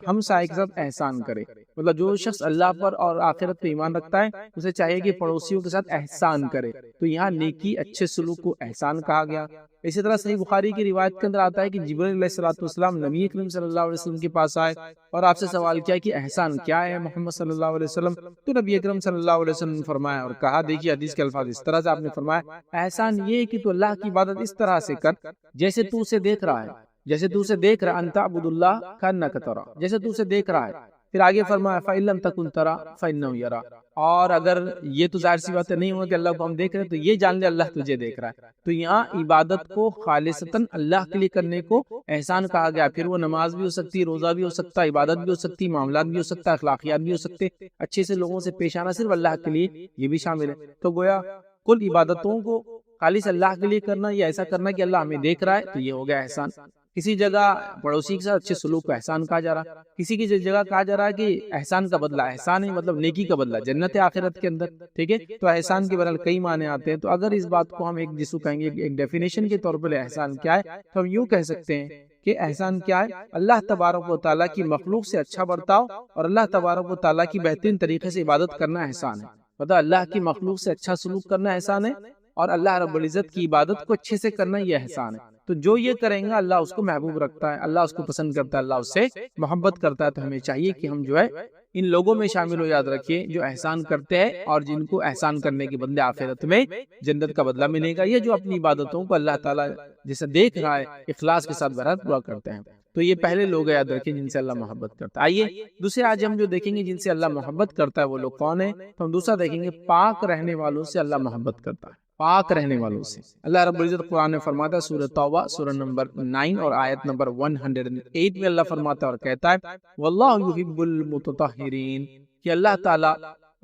ہم سائے کے ساتھ احسان کرے، مطلب جو شخص اللہ پر اور آخرت پہ ایمان رکھتا ہے اسے چاہیے کہ پڑوسیوں کے ساتھ احسان کرے۔ تو یہاں نیکی اچھے سلوک کو احسان کہا گیا۔ اسی طرح صحیح بخاری کی روایت کے اندر آتا ہے کہ جبرائیل علیہ السلام نبی کریم صلی اللہ علیہ وسلم کے پاس آئے اور آپ سے سوال کیا کہ احسان کیا ہے محمد صلی اللہ علیہ وسلم، تو نبی اکرم صلی اللہ علیہ وسلم نے فرمایا اور کہا، دیکھیے حدیث کے الفاظ اس طرح سے آپ نے فرمایا احسان یہ ہے کہ تو اللہ کی عبادت اس طرح سے کر جیسے تو اسے دیکھ رہا ہے، جیسے تو اسے دیکھ رہا ہے، انت عبد اللہ کانک ترا، جیسے تو اسے دیکھ رہا ہے۔ پھر آگے فرمایا فَإِن لَمْ تَكُنْ تَرَى فَإِنَّهُ يَرَى، اور اگر یہ تو ظاہر سی بات نہیں ہو کہ اللہ کو ہم دیکھ رہے ہیں تو یہ جان لے اللہ تجھے دیکھ رہا ہے۔ تو یہاں عبادت کو خالصتاً اللہ کے لیے کرنے کو احسان کہا گیا۔ پھر وہ نماز بھی ہو سکتی، روزہ بھی ہو سکتا، عبادت بھی ہو سکتی، معاملات بھی ہو سکتا، اخلاقیات بھی ہو سکتے، اچھے سے لوگوں سے پیش آنا صرف اللہ کے لیے، یہ بھی شامل ہے۔ تو گویا کل عبادتوں کو خالص اللہ کے لیے کرنا، یا ایسا کرنا کہ اللہ ہمیں دیکھ رہا ہے، تو یہ ہو گیا احسان۔ کسی جگہ پڑوسی کے ساتھ اچھے سلوک کو احسان کہا جا رہا ہے، کسی کی جگہ کہا جا رہا ہے کہ احسان کا بدلہ احسان ہے، مطلب نیکی کا بدلہ جنت آخرت کے اندر، ٹھیک ہے۔ تو احسان کے بہرحال کئی معنی آتے ہیں۔ تو اگر اس بات کو ہم ایک جس کو کہیں گے ایک ڈیفینیشن کے طور پر احسان کیا ہے، تو ہم یوں کہہ سکتے ہیں کہ احسان کیا ہے، اللہ تبارک و تعالیٰ کی مخلوق سے اچھا برتاؤ اور اللہ تبارک و تعالیٰ کی بہترین طریقے سے عبادت کرنا احسان ہے۔ مطلب اللہ کی مخلوق سے اچھا سلوک کرنا احسان ہے اور اللہ رب العزت کی عبادت کو اچھے سے کرنا یہ احسان ہے۔ تو جو یہ کریں گا اللہ اس کو محبوب رکھتا ہے، اللہ اس کو پسند کرتا ہے، اللہ اس سے محبت کرتا ہے۔ تو ہمیں چاہیے کہ ہم جو ہے ان لوگوں میں شامل ہو، یاد رکھیے جو احسان کرتے ہیں اور جن کو احسان کرنے کے بدلے آخرت میں جنت کا بدلہ ملے گا، یہ جو اپنی عبادتوں کو اللہ تعالیٰ جسے دیکھ رہا ہے اخلاص کے ساتھ بہرحال پورا کرتے ہیں۔ تو یہ پہلے لوگ یاد رکھیں جن سے اللہ محبت کرتا ہے۔ آئیے دوسرے آج ہم جو دیکھیں گے جن سے اللہ محبت کرتا ہے وہ لوگ کون ہیں، تو ہم دوسرا دیکھیں گے پاک رہنے والوں سے اللہ محبت کرتا ہے، پاک رہنے والوں سے۔ اللہ رب العزت قرآن میں فرماتا ہے سورہ توبہ سورہ نمبر 9 اور آیت نمبر 108 میں اللہ فرماتا ہے اور کہتا ہے واللہ یحب المتطہرین، کہ اللہ تعالیٰ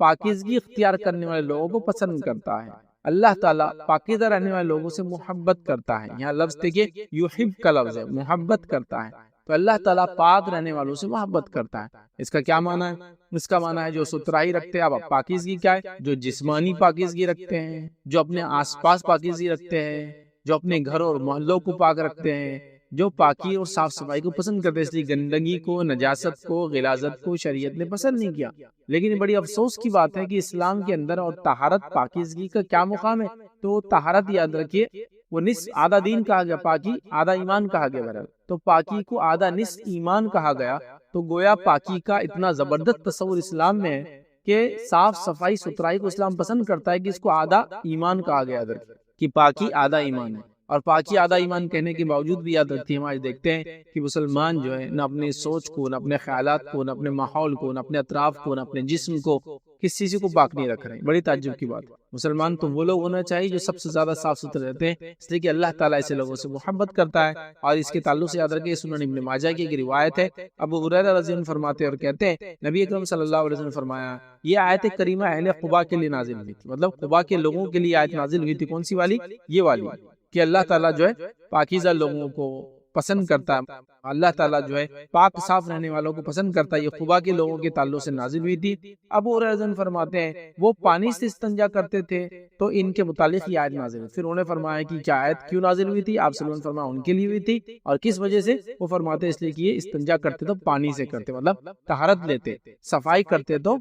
پاکیزگی اختیار کرنے والے لوگوں کو پسند کرتا ہے، اللہ تعالیٰ پاکیزہ رہنے والے لوگوں سے محبت کرتا ہے۔ یہاں لفظ دیکھیے یحب کا لفظ ہے، محبت کرتا ہے۔ تو اللہ تعالیٰ پاک رہنے والوں سے محبت کرتا ہے۔ اس کا کیا معنی ہے؟ اس کا معنی ہے جو ستھرائی رکھتے ہیں۔ اب پاکیزگی کیا ہے؟ جو جسمانی پاکیزگی رکھتے ہیں، جو اپنے آس پاس پاکیزگی رکھتے ہیں، جو اپنے گھروں اور محلوں کو پاک رکھتے ہیں، جو پاکی اور صاف صفائی کو پسند کرتے ہیں۔ اس لیے گندگی کو، نجاست کو، غلاظت کو شریعت نے پسند نہیں کیا۔ لیکن بڑی افسوس کی بات ہے کہ اسلام کے اندر اور طہارت پاکیزگی کا کیا مقام ہے؟ تو طہارت یاد رکھیے وہ نصف آدھا دین کہا گیا، پاکی آدھا ایمان کہا گیا۔ بہرحال تو پاکی کو آدھا نصف ایمان کہا گیا۔ تو گویا پاکی کا اتنا زبردست تصور اسلام میں ہے کہ صاف صفائی ستھرائی کو اسلام پسند کرتا ہے کہ اس کو آدھا ایمان کہا گیا ادھر کہ پاکی آدھا ایمان ہے، اور پاکی آدھا ایمان کہنے کے باوجود بھی یاد رکھتی ہے، ہم آج دیکھتے ہیں کہ مسلمان جو ہے نہ اپنے سوچ کو، نہ اپنے خیالات کو، نہ اپنے ماحول کو، نہ اپنے اطراف کو، نہ اپنے جسم کو، کس چیز کو پاک نہیں رکھ رہے ہیں۔ بڑی تعجب کی بات ہے۔ مسلمان تو وہ لوگ ہونا چاہیے جو سب سے زیادہ صاف ستھرے رہتے ہیں، اس لیے کہ اللہ تعالیٰ ایسے لوگوں سے محبت کرتا ہے۔ اور اس کے تعلق سے یاد رکھیں، سنن ابن ماجہ کی ایک روایت ہے، ابو ہریرہ رضی اللہ عنہ فرماتے ہیں اور کہتے ہیں نبی اکرم صلی اللہ علیہ وسلم نے فرمایا، یہ آیت کریمہ اہل قباء کے لیے نازل ہوئی تھی، مطلب قباء کے لوگوں کے لیے آیت نازل ہوئی تھی۔ کون سی والی؟ یہ والی، کہ اللہ تعالیٰ جو ہے پاکیزہ لوگوں کو پسند کرتا ہے، اللہ تعالیٰ جو ہے پاک صاف رہنے والوں کو پسند کرتا ہے۔ یہ قباء کے لوگوں کے تعلق سے نازل ہوئی تھی۔ ابو ہریرہ فرماتے ہیں وہ پانی سے استنجا کرتے تھے تو ان کے متعلق یہ آیت نازل ہوئی۔ پھر انہوں نے فرمایا کہ کیا آیت کیوں نازل ہوئی تھی؟ آپ صلی اللہ علیہ وسلم فرمایا ان کے لیے ہوئی تھی، اور کس وجہ سے؟ وہ فرماتے اس لیے کہ یہ استنجا کرتے تو پانی سے کرتے، مطلب طہارت لیتے، صفائی کرتے تو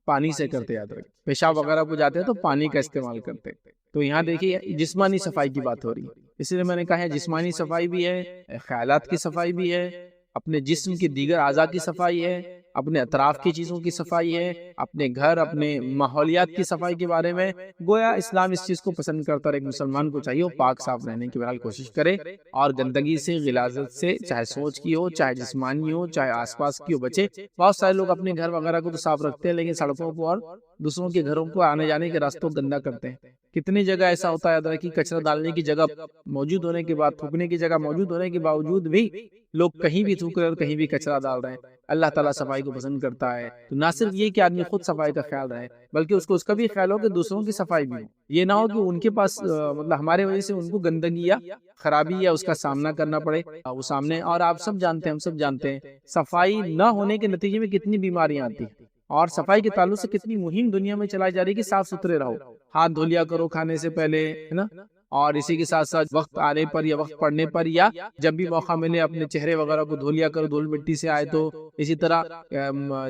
پانی سے کرتے، یاد رکھیں، پیشاب وغیرہ کو جاتے تو پانی کا استعمال کرتے۔ تو یہاں دیکھیے جسمانی صفائی کی بات ہو رہی ہے، اس لیے میں نے کہا ہے جسمانی صفائی بھی ہے، خیالات کی صفائی بھی ہے، اپنے جسم کے دیگر اعضاء کی صفائی ہے، اپنے اطراف کی چیزوں کی صفائی ہے، اپنے گھر، اپنے ماحولیات کی صفائی کے بارے میں گویا اسلام اس چیز کو پسند کرتا ہے۔ ایک مسلمان کو چاہیے وہ پاک صاف رہنے کی بہرحال کوشش کرے، اور گندگی سے، غلاظت سے، چاہے سوچ کی ہو، چاہے جسمانی ہو، چاہے آس پاس کی ہو، بچے۔ بہت سارے لوگ اپنے گھر وغیرہ کو تو صاف رکھتے ہیں، لیکن سڑکوں کو اور دوسروں کے گھروں کو آنے جانے کے راستوں کو گندا کرتے ہیں۔ کتنی جگہ ایسا ہوتا ہے کہ کچرا ڈالنے کی جگہ موجود ہونے کے بعد، تھوکنے کی جگہ موجود ہونے کے باوجود بھی لوگ کہیں بھی تھوک رہے اور کہیں بھی کچرا ڈال رہے ہیں۔ اللہ تعالیٰ صفائی کو پسند کرتا ہے، تو نہ صرف یہ کہ آدمی خود صفائی کا خیال رہے، بلکہ اس کو اس کا بھی خیال ہو کہ دوسروں کی صفائی بھی ہو۔ یہ نہ ہو کہ ان کے پاس مطلب ہمارے وجہ سے ان کو گندگی یا خرابی یا اس کا سامنا کرنا پڑے وہ سامنے۔ اور آپ سب جانتے ہیں، ہم سب جانتے ہیں، صفائی نہ ہونے کے نتیجے میں کتنی بیماریاں آتی ہیں، اور صفائی کے تعلق سے کتنی مہم دنیا میں چلائی جا رہی ہے کہ صاف ستھرے رہو، ہاتھ دھو لیا کرو کھانے سے پہلے، ہے نا، اور اسی کے ساتھ ساتھ وقت آنے پر یا وقت پڑنے پر یا جب بھی موقع ملے اپنے چہرے وغیرہ کو دھو لیا کرو، دھول مٹی سے آئے تو۔ اسی طرح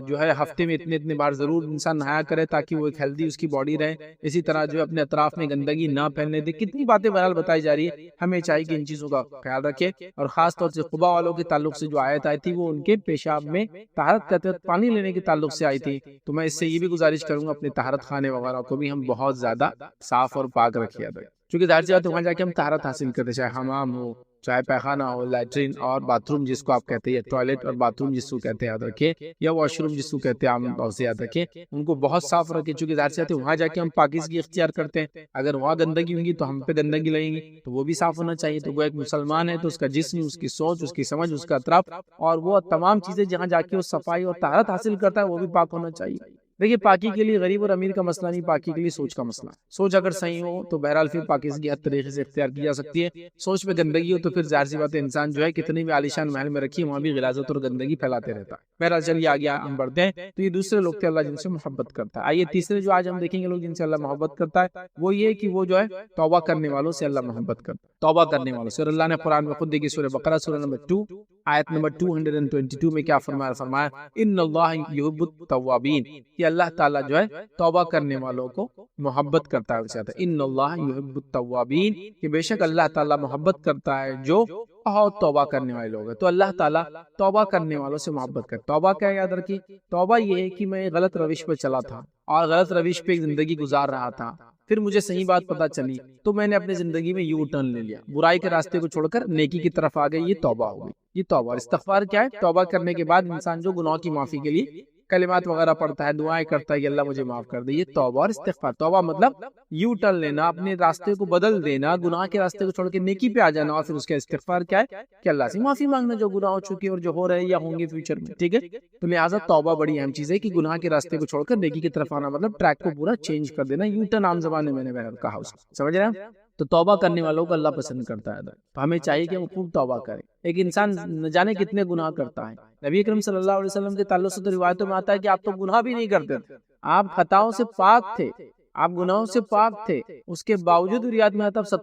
جو ہے ہفتے میں اتنے بار ضرور انسان نہایا کرے تاکہ وہ ایک ہیلدی اس کی باڈی رہے۔ اسی طرح جو اپنے اطراف میں گندگی نہ پھیلنے دے۔ کتنی باتیں بہرحال بتائی جا رہی ہے، ہمیں چاہیے کہ ان چیزوں کا خیال رکھے۔ اور خاص طور سے قباء والوں کے تعلق سے جو آیت آئی تھی وہ ان کے پیشاب میں طہارت کا پانی لینے کے تعلق سے آئی تھی۔ تو میں اس سے یہ بھی گزارش کروں گا اپنے طہارت خانے وغیرہ کو بھی ہم بہت زیادہ صاف اور پاک رکھیے، چونکہ ظاہر سی بات ہے وہاں جا کے ہم طہارت حاصل کرتے، چاہے حمام ہو، چاہے پیخانہ ہو، لیٹرین اور باتھ روم جس کو آپ کہتے ہیں، یا ٹوائلٹ اور باتھ روم جس کو کہتے ہیں، یاد رکھیں، یا واش روم جس کو کہتے ہیں، عام طور سے یاد رکھیں، ان کو بہت صاف رکھیں، چونکہ ظاہر سی بات ہے وہاں جا کے ہم پاکیزگی اختیار کرتے ہیں۔ اگر وہاں گندگی ہوگی تو ہم پہ گندگی لگے گی، تو وہ بھی صاف ہونا چاہیے۔ تو وہ ایک مسلمان ہے تو اس کا جسم، اس کی سوچ، اس کی سمجھ، اس کا اطراف اور وہ تمام چیزیں جہاں جا کے وہ صفائی اور طہارت حاصل کرتا ہے وہ بھی پاک ہونا چاہیے۔ دیکھیے پاکی کے لیے غریب اور امیر کا مسئلہ نہیں، پاکی کے لیے سوچ کا مسئلہ۔ سوچ اگر صحیح ہو تو بہرحال پھر پاکیزگی ہر طریقے سے اختیار کی جا سکتی ہے۔ سوچ میں گندگی ہو تو پھر ظاہر سی بات ہے انسان جو ہے کتنی بھی عالیشان محل میں رکھی وہاں بھی غلاظت اور گندگی پھیلاتے رہتا ہے۔ بہرحال چلیے آگے ہم بڑھتے ہیں۔ تو یہ دوسرے لوگ تھے اللہ جن سے محبت کرتا ہے۔ آئیے تیسرے جو آج ہم دیکھیں گے لوگ جن سے اللہ محبت کرتا ہے وہ یہ کہ وہ جو ہے توبہ کرنے والوں سے اللہ محبت کرتا ہے، توبہ کرنے والوں سے۔ اور اللہ نے قرآن میں خود دیکھی سورہ بقرہ سورہ نمبر 2 آیت نمبر 222 میں کیا فرمایا، ان اللہ یحب التوابین، کہ اللہ تعالیٰ جو ہے توبہ کرنے والوں کو محبت کرتا ہے۔ اسے ان اللہ یحب التوابین، کہ بے شک اللہ تعالیٰ محبت کرتا ہے جو بہت توبہ کرنے والے لوگ ہیں۔ تو اللہ تعالیٰ توبہ کرنے والوں سے محبت کرتا ہے۔ توبہ کیا یاد رکھیے، توبہ یہ ہے کہ میں غلط روش پہ چلا تھا اور غلط روش پہ زندگی گزار رہا تھا، پھر مجھے صحیح بات پتہ چلی تو میں نے اپنی زندگی میں یو ٹرن لے لیا، برائی کے راستے کو چھوڑ کر نیکی کی طرف آ گئی، یہ توبہ ہو گئی۔ یہ توبہ اور استغفار کیا ہے؟ توبہ کرنے کے بعد انسان جو گناہوں کی معافی کے لیے کلمات وغیرہ پڑھتا ہے، دعائیں کرتا ہے کہ اللہ مجھے معاف کر دے، یہ توبہ اور استغفار۔ توبہ مطلب یو ٹرن لینا، اپنے راستے کو بدل دینا، گناہ کے راستے کو چھوڑ کے نیکی پہ آ جانا۔ اور پھر اس کا استغفار کیا ہے کہ اللہ سے معافی مانگنا جو گناہ ہو چکے اور جو ہو رہے یا ہوں گے فیوچر میں، ٹھیک ہے۔ تو لہٰذا توبہ بڑی اہم چیز ہے کہ گناہ کے راستے کو چھوڑ کر نیکی کی طرف آنا، مطلب ٹریک کو پورا چینج کر دینا، یو ٹرن عام زبان میں نے کہا اس کو، سمجھ رہے ہیں؟ تو توبہ کرنے والوں کو اللہ پسند کرتا ہے، تو ہمیں چاہیے کہ ہم خوب توبہ کریں۔ ایک انسان نہ جانے کتنے گناہ کرتا ہے، نبی اکرم صلی اللہ علیہ وسلم کے تعلق سے تو روایتوں میں آتا ہے کہ آپ تو گناہ بھی نہیں کرتے تھے، آپ خطاؤں سے پاک تھے، آپ گناہوں سے پاک تھے، اس کے باوجود روایت میں آتا ہے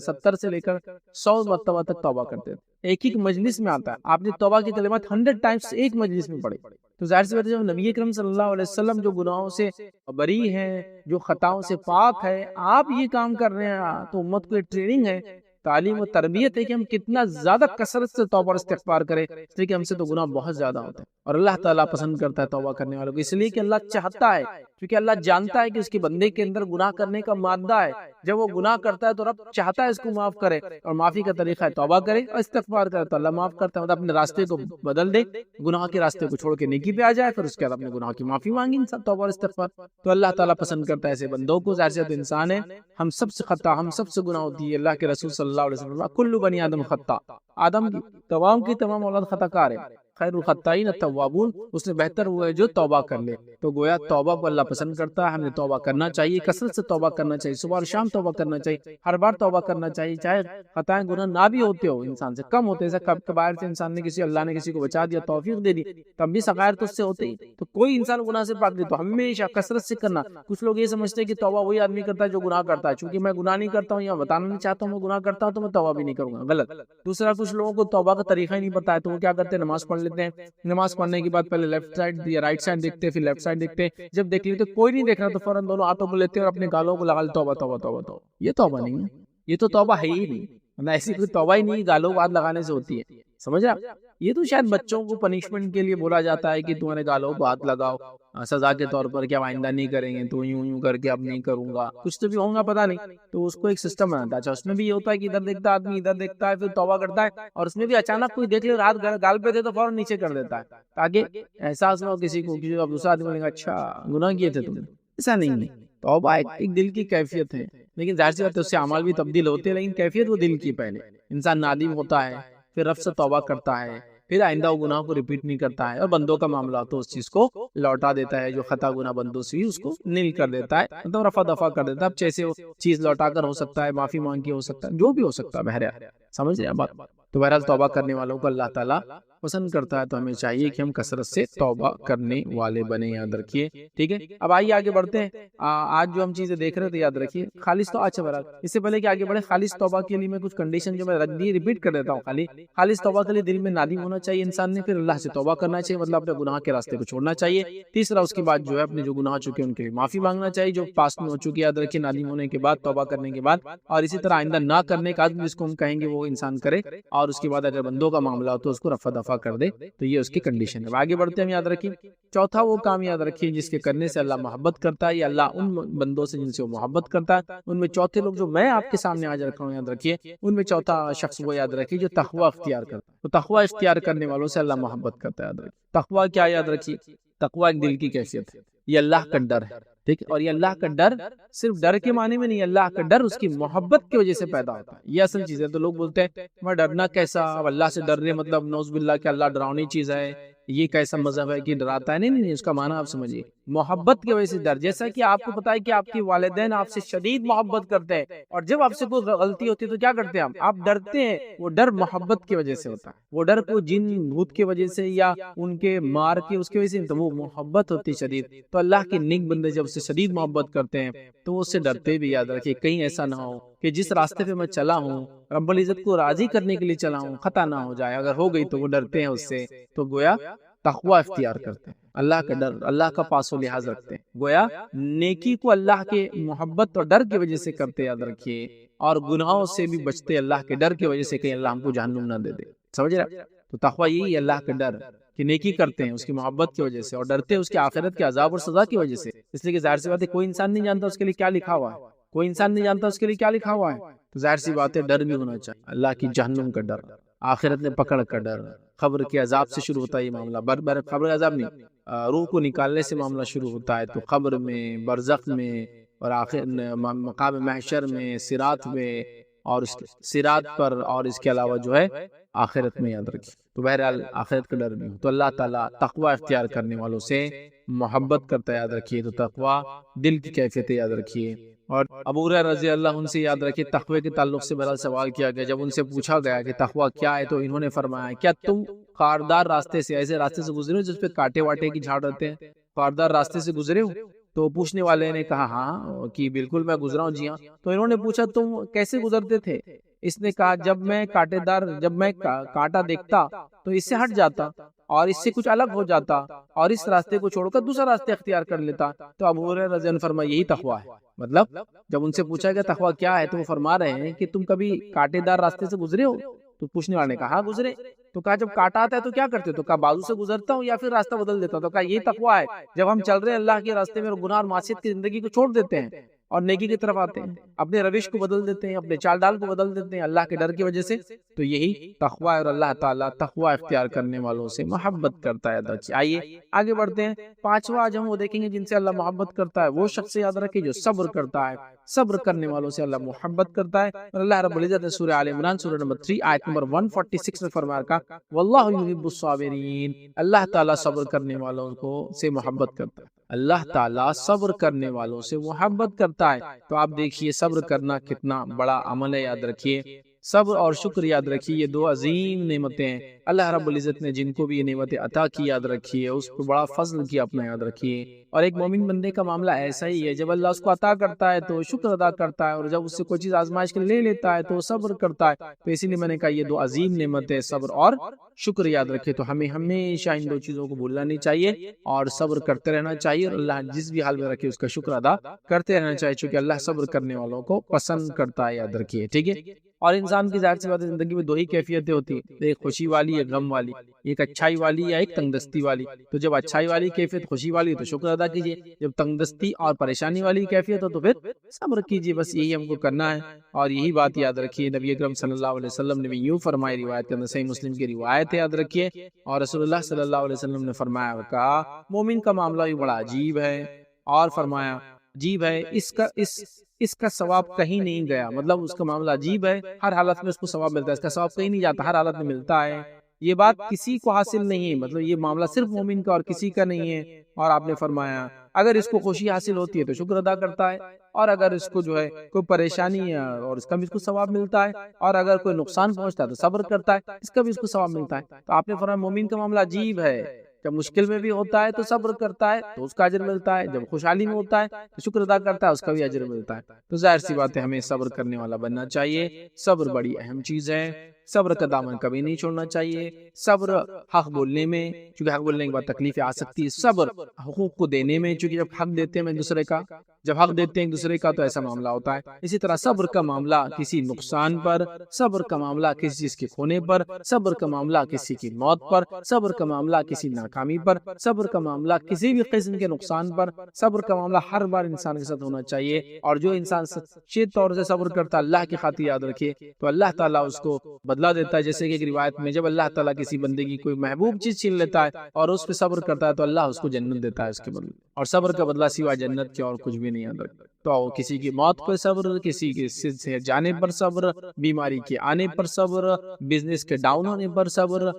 70 سے لے کر 100 مرتبہ تک توبہ کرتے تھے۔ ایک ایک مجلس میں آتا ہے آپ نے توبہ کی کلمات 100 ٹائمز ایک مجلس میں پڑھے۔ تو ظاہر سی بات ہے جب نبی اکرم صلی اللہ علیہ وسلم جو گناہوں سے بری ہیں، جو خطاؤں سے پاک ہے، آپ یہ کام کر رہے ہیں تو امت کو ایک ٹریننگ ہے تعلیم و تربیت ہے کہ ہم کتنا زیادہ کثرت سے توبہ اور استغفار کریں، اس لیے کہ ہم سے تو گناہ بہت زیادہ ہوتے ہیں، اور اللہ تعالیٰ پسند کرتا ہے توبہ کرنے والوں کو، اس لیے کہ اللہ چاہتا ہے، کیونکہ اللہ جانتا ہے کہ اس کے بندے کے اندر گناہ کرنے کا مادہ ہے، جب وہ گناہ کرتا ہے تو رب چاہتا ہے اس کو معاف کرے، اور معافی کا طریقہ ہے توبہ کرے اور استغفار کرے، تو اللہ معاف کرتا ہے، مطلب اپنے راستے کو بدل دے، گناہ کے راستے کو چھوڑ کے نیکی پہ آ جائے، پھر اس کے بعد اپنے گناہ کی معافی مانگی انسان، توبہ اور استغفار، تو اللہ تعالیٰ پسند کرتا ہے ایسے بندوں کو۔ ظاہر سی بات انسان ہے، ہم سب سے خطا، ہم سب سے گناہ ہوتی ہے، اللہ کے رسول صلی اللہ علیہ وسلم کل بنی آدم خطا، آدم کی تمام اولاد خطا کار ہے، خیر الخطائین التوابون، اس نے بہتر ہوا ہے جو توبہ کر لے، تو گویا توبہ کو اللہ پسند کرتا ہے، ہمیں توبہ کرنا چاہیے، کثرت سے توبہ کرنا چاہیے، صبح اور شام توبہ کرنا چاہیے، ہر بار توبہ کرنا چاہیے، چاہے خطائیں گناہ نہ بھی ہوتے ہو، انسان سے کم ہوتے ہیں، کبائر سے انسان نے اللہ نے کسی کو بچا دیا، توفیق دے دی، تب بھی صغائر تو اس سے ہوتے ہی، تو کوئی انسان گناہ سے پاک نہیں، تو ہمیشہ کثرت سے کرنا۔ کچھ لوگ یہ سمجھتے ہیں کہ توبہ وہی آدمی کرتا ہے جو گناہ کرتا ہے، چونکہ میں گناہ نہیں کرتا ہوں یا بتانا نہیں چاہتا ہوں میں گناہ کرتا ہوں تو میں توبہ بھی نہیں کروں گا، غلط۔ دوسرا، کچھ لوگوں کو توبہ کا طریقہ ہی نہیں پتا ہے، تو وہ کیا کرتے ہیں، نماز پڑھ لیتے ہیں، نماز پڑھنے کے بعد پہلے لیفٹ سائڈ یا رائٹ سائڈ دیکھتے ہیں، پھر لیفٹ سائڈ دیکھتے ہیں، جب دیکھ لیتے کوئی نہیں دیکھ رہا تو فوراً دونوں ہاتھوں کو لیتے ہیں اور اپنے گالوں کو لگا لیتے، توبہ توبہ توبہ توبہ۔ یہ توبہ نہیں ہے، یہ تو توبہ ہے ہی نہیں، مطلب ایسی کوئی توبہ ہی نہیں گالوں کو ہاتھ لگانے سے ہوتی ہے، سمجھ رہا؟ یہ تو شاید بچوں کو پنشمنٹ کے لیے بولا جاتا ہے کہ تمہارے گالوں کو ہاتھ لگاؤ سزا کے طور پر، کیا آئندہ نہیں کریں گے تو یوں کر کے اب نہیں کروں گا، کچھ تو بھی ہوگا پتہ نہیں، تو اس کو ایک سسٹم بناتا ہے۔ اچھا، اس میں بھی یہ ہوتا ہے کہ ادھر دیکھتا ہے آدمی، ادھر دیکھتا ہے، پھر توبہ کرتا ہے، اور اس میں بھی اچانک کوئی دیکھ لے رات گال پہ تھے تو فوراً نیچے کر دیتا ہے، تاکہ احساس نہ ہو کسی کو، کسی دوسرا آدمی بولے گا اچھا گناہ کیے تھے تم نے، ایسا نہیں ہے۔ توبہ ایک دل کی کیفیت ہے، لیکن ظاہر سی بات ہے اس سے اعمال بھی تبدیل ہوتے ہیں، لیکن کیفیت وہ دل کی، پہلے انسان نادم ہوتا ہے، پھر رب سے توبہ کرتا ہے، پھر آئندہ وہ گناہ کو ریپیٹ نہیں کرتا ہے، اور بندوں کا معاملہ تو اس چیز کو لوٹا دیتا ہے، جو خطا گناہ بندوں سے اس کو نیل کر دیتا ہے، مطلب رفع دفع کر دیتا ہے، اب جیسے وہ چیز لوٹا کر ہو سکتا ہے، معافی مانگ کے ہو سکتا ہے، جو بھی ہو سکتا ہے، بہرحال سمجھ رہے ہیں بات۔ تو بہرحال توبہ کرنے والوں کو اللہ تعالیٰ پسند کرتا ہے، تو ہمیں چاہیے کہ ہم کثرت سے توبہ کرنے والے بنے، یاد رکھیے، ٹھیک ہے۔ اب آئیے آگے بڑھتے ہیں، آج جو ہم چیزیں دیکھ رہے تھے یاد رکھیے، خالص تو اچھا برابر، اس سے پہلے کہ آگے بڑھے، خالص توبہ کے لیے میں کچھ کنڈیشن جو میں رکھ دی ریپیٹ کر دیتا ہوں، خالص توبہ کے لیے دل میں نادم ہونا چاہیے انسان نے، پھر اللہ سے توبہ کرنا چاہیے، مطلب اپنے گناہ کے راستے کو چھوڑنا چاہیے۔ تیسرا، اس کے بعد جو ہے اپنے جو گناہ چکے ان کے لیے معافی مانگنا چاہیے، جو پاس میں ہو چکی، یاد رکھیے، نادم ہونے کے بعد، توبہ کرنے کے بعد، اور اسی طرح آئندہ نہ کرنے کا عزم جس کو ہم کہیں گے وہ انسان کرے، اور اس کے بعد اگر بندوں کا معاملہ ہو تو اس کو رفع دفع کر دے، تو یہ اس کی کنڈیشن ہے۔ آگے بڑھتے ہیں، ہم یاد رکھیں، چوتھا وہ کام یاد رکھیے جس کے کرنے سے اللہ محبت کرتا ہے، یا اللہ ان بندوں سے جن سے وہ محبت کرتا ہے، ان میں چوتھے لوگ جو میں آپ کے سامنے آج رکھا ہوں، یاد رکھیے، ان میں چوتھا شخص وہ یاد رکھیے جو تقوی اختیار کرتا ہے، تو تقوی اختیار کرنے والوں سے اللہ محبت کرتا ہے، یاد رکھیے۔ تقوی کیا، یاد رکھیے، تقوی ایک دل کی کیفیت ہے، یہ اللہ کا ڈر ہے، ٹھیک ہے، اور یہ اللہ کا ڈر صرف ڈر کے معنی میں نہیں، اللہ کا ڈر اس کی محبت کی وجہ سے پیدا ہوتا ہے، یہ اصل چیز ہے۔ تو لوگ بولتے ہیں میں ڈرنا کیسا، اب اللہ سے ڈر رہے، مطلب نعوذ باللہ کہ اللہ ڈراؤنی چیز ہے، یہ کیسا مذہب ہے کہ ڈراتا ہے؟ نہیں، اس کا معنی آپ سمجھیے، محبت کی وجہ سے ڈر، جیسا کہ آپ کو پتا ہے کہ آپ کے والدین آپ سے شدید محبت کرتے ہیں، اور جب آپ سے کوئی غلطی ہوتی ہے تو کیا کرتے ہیں آپ ڈرتے ہیں، وہ ڈر محبت کی وجہ سے ہوتا ہے، وہ ڈر کو جن بھوت کی وجہ سے یا ان کے مار کے اس کی وجہ سے، تو وہ محبت ہوتی ہے شدید۔ تو اللہ کے نیک بندے جب سے شدید محبت کرتے ہیں تو وہ اس سے ڈرتے بھی، یاد رکھیے، کہیں ایسا نہ ہو کہ جس راستے پہ میں چلا ہوں، رب العزت کو راضی کرنے کے لیے چلا ہوں، خطا نہ ہو جائے، اگر ہو گئی تو وہ ڈرتے ہیں اس سے، تو گویا تقوی اختیار کرتے ہیں، اللہ کا ڈر، اللہ کا پاس و لحاظ رکھتے ہیں، گویا نیکی کو اللہ کے محبت اور ڈر کی وجہ سے کرتے، یاد رکھیے، اور گناہوں سے بھی بچتے اللہ کے ڈر کی وجہ سے، کہیں اللہ ہم کو جہنم نہ دے دے، سمجھ رہے؟ تو تقوی یہی ہے، اللہ کا ڈر، کہ نیکی کرتے ہیں اس کی محبت کی وجہ سے، اور ڈرتے ہیں اس کی آخرت کے عذاب اور سزا کی وجہ سے، اس لیے کہ ظاہر سی بات ہے کوئی انسان نہیں جانتا اس کے لیے کیا لکھا ہوا ہے، کوئی انسان نہیں جانتا اس کے لیے کیا لکھا ہوا ہے، تو ظاہر سی بات ہے ڈر بھی ہونا چاہیے، اللہ کی جہنم کا ڈر، آخرت میں پکڑ کا ڈر، قبر کے عذاب سے شروع ہوتا ہے یہ معاملہ، قبر عذاب نہیں، روح کو نکالنے سے معاملہ شروع ہوتا ہے، تو قبر میں، برزخ میں، اور آخر مقام محشر میں، صراط میں، اور اس صراط پر، اور اس کے علاوہ جو ہے آخرت میں، یاد رکھیے۔ تو بہرحال آخرت کا ڈر بھی ہو تو اللہ تعالیٰ تقوی اختیار کرنے والوں سے محبت کرتا ہے، یاد رکھیے۔ تو تقوی دل کی کیفیت ہے، یاد رکھیے۔ اور ابو ہریرہ رضی اللہ عنہ سے یاد رکھیے، تقوی کے تعلق سے بہرحال سوال کیا گیا، جب ان سے پوچھا گیا کہ تقوی کیا ہے، تو انہوں نے فرمایا، کیا تم خاردار راستے سے، ایسے راستے سے گزرے ہو جس پہ کانٹے واٹے کی جھاڑ رہتے ہیں، خاردار راستے سے گزرے ہو؟ تو پوچھنے والے نے کہا ہاں، کہ بالکل میں گزرا ہوں، جی ہاں۔ تو انہوں نے پوچھا تم کیسے گزرتے تھے؟ اس نے کہا جب میں کانٹا دیکھتا تو اس سے ہٹ جاتا اور اس سے کچھ الگ ہو جاتا اور اس راستے کو چھوڑ کر دوسرا راستے اختیار کر لیتا. تو ابو ہریرہ رضی اللہ عنہ فرمایا یہی تقویٰ ہے. مطلب جب ان سے پوچھا گیا تقویٰ کیا ہے تو وہ فرما رہے ہیں کہ تم کبھی کانٹے دار راستے سے گزرے ہو؟ تو پوچھنے والے نے کہا ہاں گزرے. تو کہا جب کانٹا آتا ہے تو کیا کرتے؟ تو کہا بازو سے گزرتا ہوں یا پھر راستہ بدل دیتا ہوں. تو کہا یہ تقویٰ ہے جب ہم چل رہے ہیں اللہ کے راستے میں اور گناہ اور معصیت کی زندگی کو چھوڑ دیتے ہیں اور نیکی کی طرف آتے ہیں، اپنے روش کو بدل دیتے ہیں، اپنے چال ڈال کو بدل دیتے ہیں اللہ کے ڈر کی وجہ سے. تو یہی تقویٰ ہے اور اللہ تعالیٰ تقویٰ اختیار کرنے والوں سے محبت کرتا ہے. آئیے آگے بڑھتے ہیں. پانچواں آج ہم وہ دیکھیں گے جن سے اللہ محبت کرتا ہے. وہ شخص یاد رکھے جو صبر کرتا ہے. صبر کرنے والوں سے اللہ محبت کرتا ہے. اور اللہ رب العزت نے سورہ آل عمران سورہ نمبر 3 آیت نمبر 146 میں فرمایا کہا واللہ یحب الصابرین. اللہ تعالیٰ صبر کرنے والوں کو سے محبت کرتا ہے. اللہ تعالیٰ صبر کرنے والوں سے محبت کرتا ہے. تو آپ دیکھیے صبر کرنا کتنا بڑا عمل ہے. یاد رکھیے صبر اور شکر یاد رکھیے یہ دو عظیم نعمتیں ہیں. اللہ رب العزت نے جن کو بھی یہ نعمتیں عطا کی یاد رکھیے اس کو بڑا فضل کیا اپنا یاد رکھیے. اور ایک مومن بندے کا معاملہ ایسا ہی ہے جب اللہ اس کو عطا کرتا ہے تو شکر ادا کرتا ہے اور جب اس سے کوئی چیز آزمائش کے لے لیتا ہے تو صبر کرتا ہے. تو اسی لیے میں نے کہا یہ دو عظیم نعمتیں صبر اور شکر یاد رکھے. تو ہمیں ہمیشہ ان دو چیزوں کو بھولنا نہیں چاہیے اور صبر کرتے رہنا چاہیے اور اللہ جس بھی حال میں رکھے اس کا شکر ادا کرتے رہنا چاہیے چونکہ اللہ صبر کرنے والوں کو پسند کرتا ہے. یاد رکھیے ٹھیک ہے. اور انسان کی ظاہر سی بات ہے زندگی میں دو ہی کیفیتیں ہوتی ہیں، ایک خوشی والی ایک غم والی، ایک اچھائی والی یا ایک تنگدستی والی. تو جب اچھائی والی کیفیت خوشی والی تو شکر ادا کیجیے، جب تنگدستی اور پریشانی والی کیفیت ہو تو پھر صبر کیجیے. بس یہی ہم کو کرنا ہے. اور یہی بات یاد رکھیے نبی اکرم صلی اللہ علیہ وسلم نے بھی یوں فرمائی روایت کے اندر صحیح مسلم کی روایت ہے یاد رکھیے. اور رسول اللہ صلی اللہ علیہ وسلم نے فرمایا اور کہا مومن کا معاملہ بھی بڑا عجیب ہے. اور فرمایا عجیب ہے اس کا ثواب کہیں نہیں گیا. مطلب اس کا معاملہ عجیب ہے، ہر حالت میں اس کو ثواب ملتا ہے، اس کا ثواب کہیں نہیں جاتا، ہر حالت میں ملتا ہے. یہ بات کسی کو حاصل نہیں ہے، مطلب یہ معاملہ صرف مومن کا اور کسی کا نہیں ہے. اور آپ نے فرمایا اگر اس کو خوشی حاصل ہوتی ہے تو شکر ادا کرتا ہے اور اگر اس کو جو ہے کوئی پریشانی ہے اور اس کا بھی اس کو ثواب ملتا ہے اور اگر کوئی نقصان پہنچتا ہے تو صبر کرتا ہے، اس کا بھی اس کو ثواب ملتا ہے. تو آپ نے فرمایا مومن کا معاملہ عجیب ہے، جب مشکل میں بھی ہوتا ہے تو صبر کرتا ہے تو اس کا اجر ملتا ہے، جب خوشحالی میں ہوتا ہے تو شکر ادا کرتا ہے اس کا بھی اجر ملتا ہے. تو ظاہر سی بات ہے ہمیں صبر کرنے والا بننا چاہیے. صبر بڑی اہم چیز ہے. صبر کا دامن کبھی نہیں چھوڑنا چاہیے. صبر حق بولنے میں، چونکہ حق بولنے کے بعد تکلیفیں آ سکتی ہے. صبر حقوق کو دینے میں، چونکہ جب حق دیتے ہیں ایک دوسرے کا تو ایسا معاملہ ہوتا ہے. اسی طرح صبر کا معاملہ کسی نقصان پر، صبر کا معاملہ کسی چیز کے کھونے پر، صبر کا معاملہ کسی کی موت پر، صبر کا معاملہ کسی ناکامی پر، صبر کا معاملہ کسی بھی قسم کے نقصان پر. صبر کا معاملہ ہر بار انسان کے ساتھ ہونا چاہیے. اور جو انسان سچے طور سے صبر کرتا ہے اللہ کی خاطر یاد رکھے تو اللہ تعالیٰ اس کو بدلہ دیتا ہے. جیسے کہ ایک روایت میں جب اللہ تعالیٰ کسی بندے کی کوئی محبوب چیز چھین لیتا ہے اور اس پہ صبر کرتا ہے تو اللہ اس کو جنت دیتا ہے اس کے بدلے. اور صبر کا بدلہ سوائے جنت کے اور کچھ بھی نہیں یاد رکھتا. تو کسی کی موت پر صبر، کسی کے سے جانے پر صبر، بیماری کے آنے پر صبر، بزنس کے ڈاؤن ہونے پر صبر،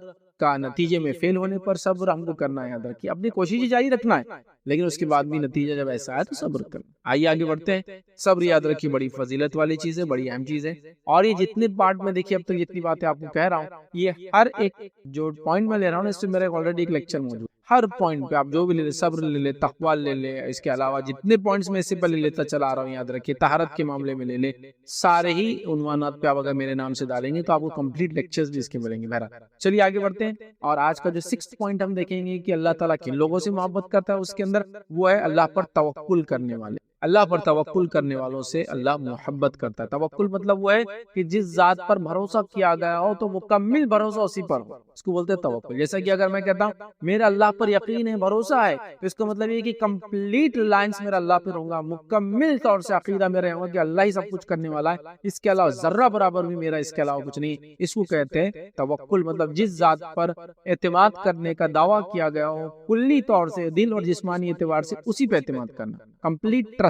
کا نتیجے میں فیل ہونے پر صبر ہم کو کرنا ہے. یاد رکھیے اپنی کوشش جاری رکھنا ہے لیکن اس کے بعد بھی نتیجہ جب ایسا ہے تو صبر کرنا. آئیے آگے بڑھتے ہیں. صبر یاد رکھیے بڑی فضیلت والی چیز ہے، بڑی اہم چیز ہے. اور یہ جتنے پارٹ میں دیکھیے اب تک جتنی باتیں آپ کو کہہ رہا ہوں یہ ہر ایک جو پوائنٹ میں لے رہا ہوں اس سے میرے آلریڈی ایک لیکچر موجود. ہر پوائنٹ پہ آپ جو بھی لے لیں، صبر لے لیں، تقویٰ لے لیں، اس کے علاوہ جتنے پوائنٹس میں اس سے پہلے لیتا چلا رہا ہوں یاد رکھیے طہارت کے معاملے میں لے لیں، سارے ہی عنوانات پہ آپ اگر میرے نام سے ڈالیں گے تو آپ کو کمپلیٹ لیکچرز بھی اس کے ملیں گے. بہرحال چلیے آگے بڑھتے ہیں. اور آج کا جو 6th پوائنٹ ہم دیکھیں گے کہ اللہ تعالیٰ کن لوگوں سے محبت کرتا ہے اس کے اندر وہ ہے اللہ پر توکل کرنے والے. اللہ پر توکل کرنے والوں سے اللہ محبت کرتا ہے. توکل مطلب وہ ہے کہ جس ذات پر بھروسہ کیا گیا ہو تو مکمل بھروسہ اسی پر ہو، اس کو بولتے ہیں توکل. جیسا کہ اگر میں کہتا ہوں میرا اللہ پر یقین ہے، بھروسہ ہے، تو اس کا مطلب یہ کہ کمپلیٹ ریلائنس میرا اللہ پہ رہوں گا، مکمل طور سے عقیدہ میرا ہوگا کہ اللہ ہی سب کچھ کرنے والا ہے، اس کے علاوہ ذرہ برابر بھی میرا اس کے علاوہ کچھ نہیں. اس کو کہتے ہیں توکل. مطلب جس ذات پر اعتماد کرنے کا دعویٰ کیا گیا ہو کلی طور سے دل اور جسمانی اعتبار سے اسی پہ اعتماد کرنا، کمپلیٹ ٹرسٹ،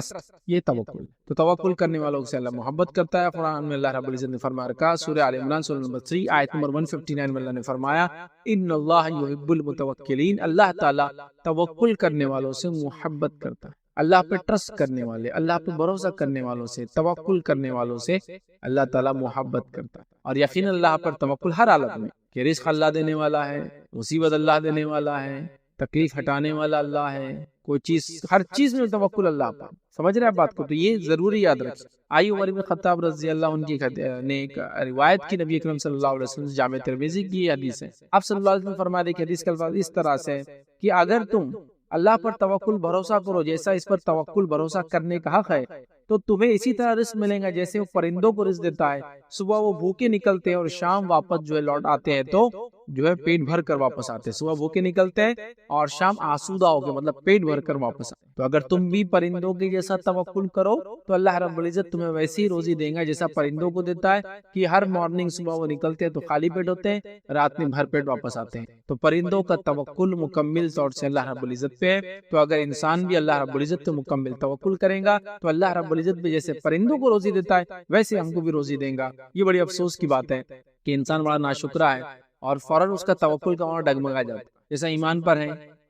یہ توکل. تو توکل کرنے والوں سے اللہ محبت کرتا ہے. قرآن میں اللہ رب العزت نے فرما رکھا سورہ آل عمران سورہ نمبر 3 آیت نمبر 159 میں اللہ نے فرمایا ان اللہ یحب المتوکلین. اللہ تعالیٰ توکل کرنے والوں سے محبت کرتا ہے. اللہ پہ ٹرسٹ کرنے والے، اللہ پہ بھروسہ کرنے والوں سے، توکل کرنے والوں سے اللہ تعالیٰ محبت کرتا ہے. اور یقینا اللہ پر توکل ہر حالت میں کہ رزق اللہ دینے والا ہے، مصیبت اللہ دینے والا ہے، تکلیف ہٹانے والا اللہ ہے، کوئی چیز، ہر چیز میں توکل اللہ پر، سمجھ رہے ہیں بات کو؟ تو یہ ضروری یاد رکھیں۔ آئی عمر بن خطاب رضی اللہ عنہ کی نے ایک روایت کی نبی اکرم صلی اللہ علیہ وسلم سے، جامع ترمذی کی یہ حدیث ہے۔ آپ صلی اللہ علیہ وسلم فرما دے کہ حدیث کا الفاظ اس طرح سے کہ اگر تم اللہ پر توکل بھروسہ کرو جیسا اس پر توکل بھروسہ کرنے کا حق ہے، تو تمہیں اسی طرح رزق ملے گا جیسے وہ پرندوں کو رزق دیتا ہے۔ صبح وہ بھوکے نکلتے ہیں اور شام واپس جو ہے لوٹ آتے ہیں، تو جو ہے پیٹ بھر کر واپس آتے ہیں۔ صبح بھوکے نکلتے ہیں اور شام آسودہ ہو کے، مطلب پیٹ بھر کر واپس آتے ہیں۔ تو اگر تم بھی پرندوں کے جیسا توکل کرو تو اللہ رب العزت تمہیں ویسی روزی دے گا جیسا پرندوں کو دیتا ہے، کہ ہر مارننگ صبح وہ نکلتے ہیں تو خالی پیٹ ہوتے ہیں، رات میں بھر پیٹ واپس آتے ہیں۔ تو پرندوں کا توکل مکمل طور سے اللہ رب العزت پہ ہے۔ تو اگر انسان بھی اللہ رب العزت پہ مکمل توکل کرے گا تو اللہ رب العزت بھی جیسے پرندوں کو روزی دیتا ہے ویسے ہم کو بھی روزی دیں گا۔ یہ بڑی افسوس کی بات ہے کہ انسان بڑا ناشکرا ہے اور فوراً اس کا توکل کا وہاں ڈگمگا جاتا ہے۔ جیسا ایمان پر ہے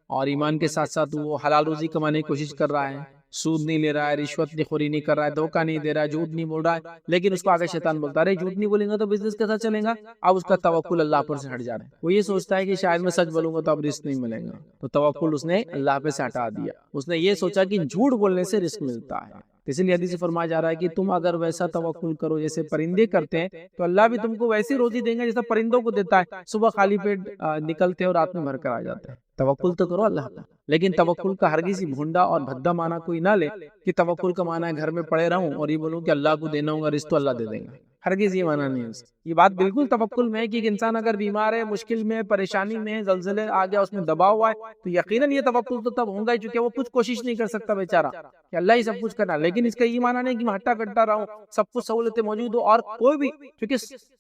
اور ایمان کے ساتھ ساتھ وہ حلال روزی کمانے کی کوشش کر رہا ہے، سود نہیں لے رہا ہے، رشوت خوری نہیں کر رہا ہے، دھوکہ نہیں دے رہا ہے، جھوٹ نہیں بول رہا ہے، لیکن اس کو آگے شیطان بولتا ہے جھوٹ نہیں بولیں گا تو بزنس کیسا چلے گا؟ اب اس کا توکل اللہ پر سے ہٹ جا رہا ہے۔ وہ یہ سوچتا ہے کہ شاید میں سچ بولوں گا تو اب رزق نہیں ملے گا، تو توکل اس نے اللہ پہ سے ہٹا دیا۔ اس نے یہ سوچا کہ جھوٹ بولنے سے رزق ملتا ہے، اس لیے حدیث سے فرمایا جا رہا ہے کہ تم اگر ویسا توکل کرو جیسے پرندے کرتے ہیں تو اللہ بھی تم کو ویسی روزی دیں گا جیسا پرندوں کو دیتا ہے۔ صبح خالی پیٹ نکلتے ہیں اور رات میں بھر کر آ جاتے ہیں۔ توکل تو کرو اللہ کا، لیکن توکل کا ہرگز ہی بھونڈا اور بھدا معنی کوئی نہ لے کہ توکل کا معنی ہے گھر میں پڑے رہوں اور یہ بولوں کہ اللہ کو دینا ہوگا رزق تو اللہ دے دیں گا۔ ہرگز یہ معنی نہیں ہے۔ یہ بات بالکل توکل میں ہے کہ ایک انسان اگر بیمار ہے، مشکل میں، پریشانی میں، زلزلے آ گیا، اس میں دباؤ ہوا ہے، تو یقیناً یہ توکل تو تب ہوگا ہی چونکہ وہ کچھ کوشش نہیں کر سکتا بیچارہ کہ اللہ ہی سب کچھ کرنا۔ لیکن اس کا یہ معنی نہیں کہ میں ہٹا کٹا رہا ہوں، سب کچھ سہولتیں موجود ہو اور کوئی بھی، کیونکہ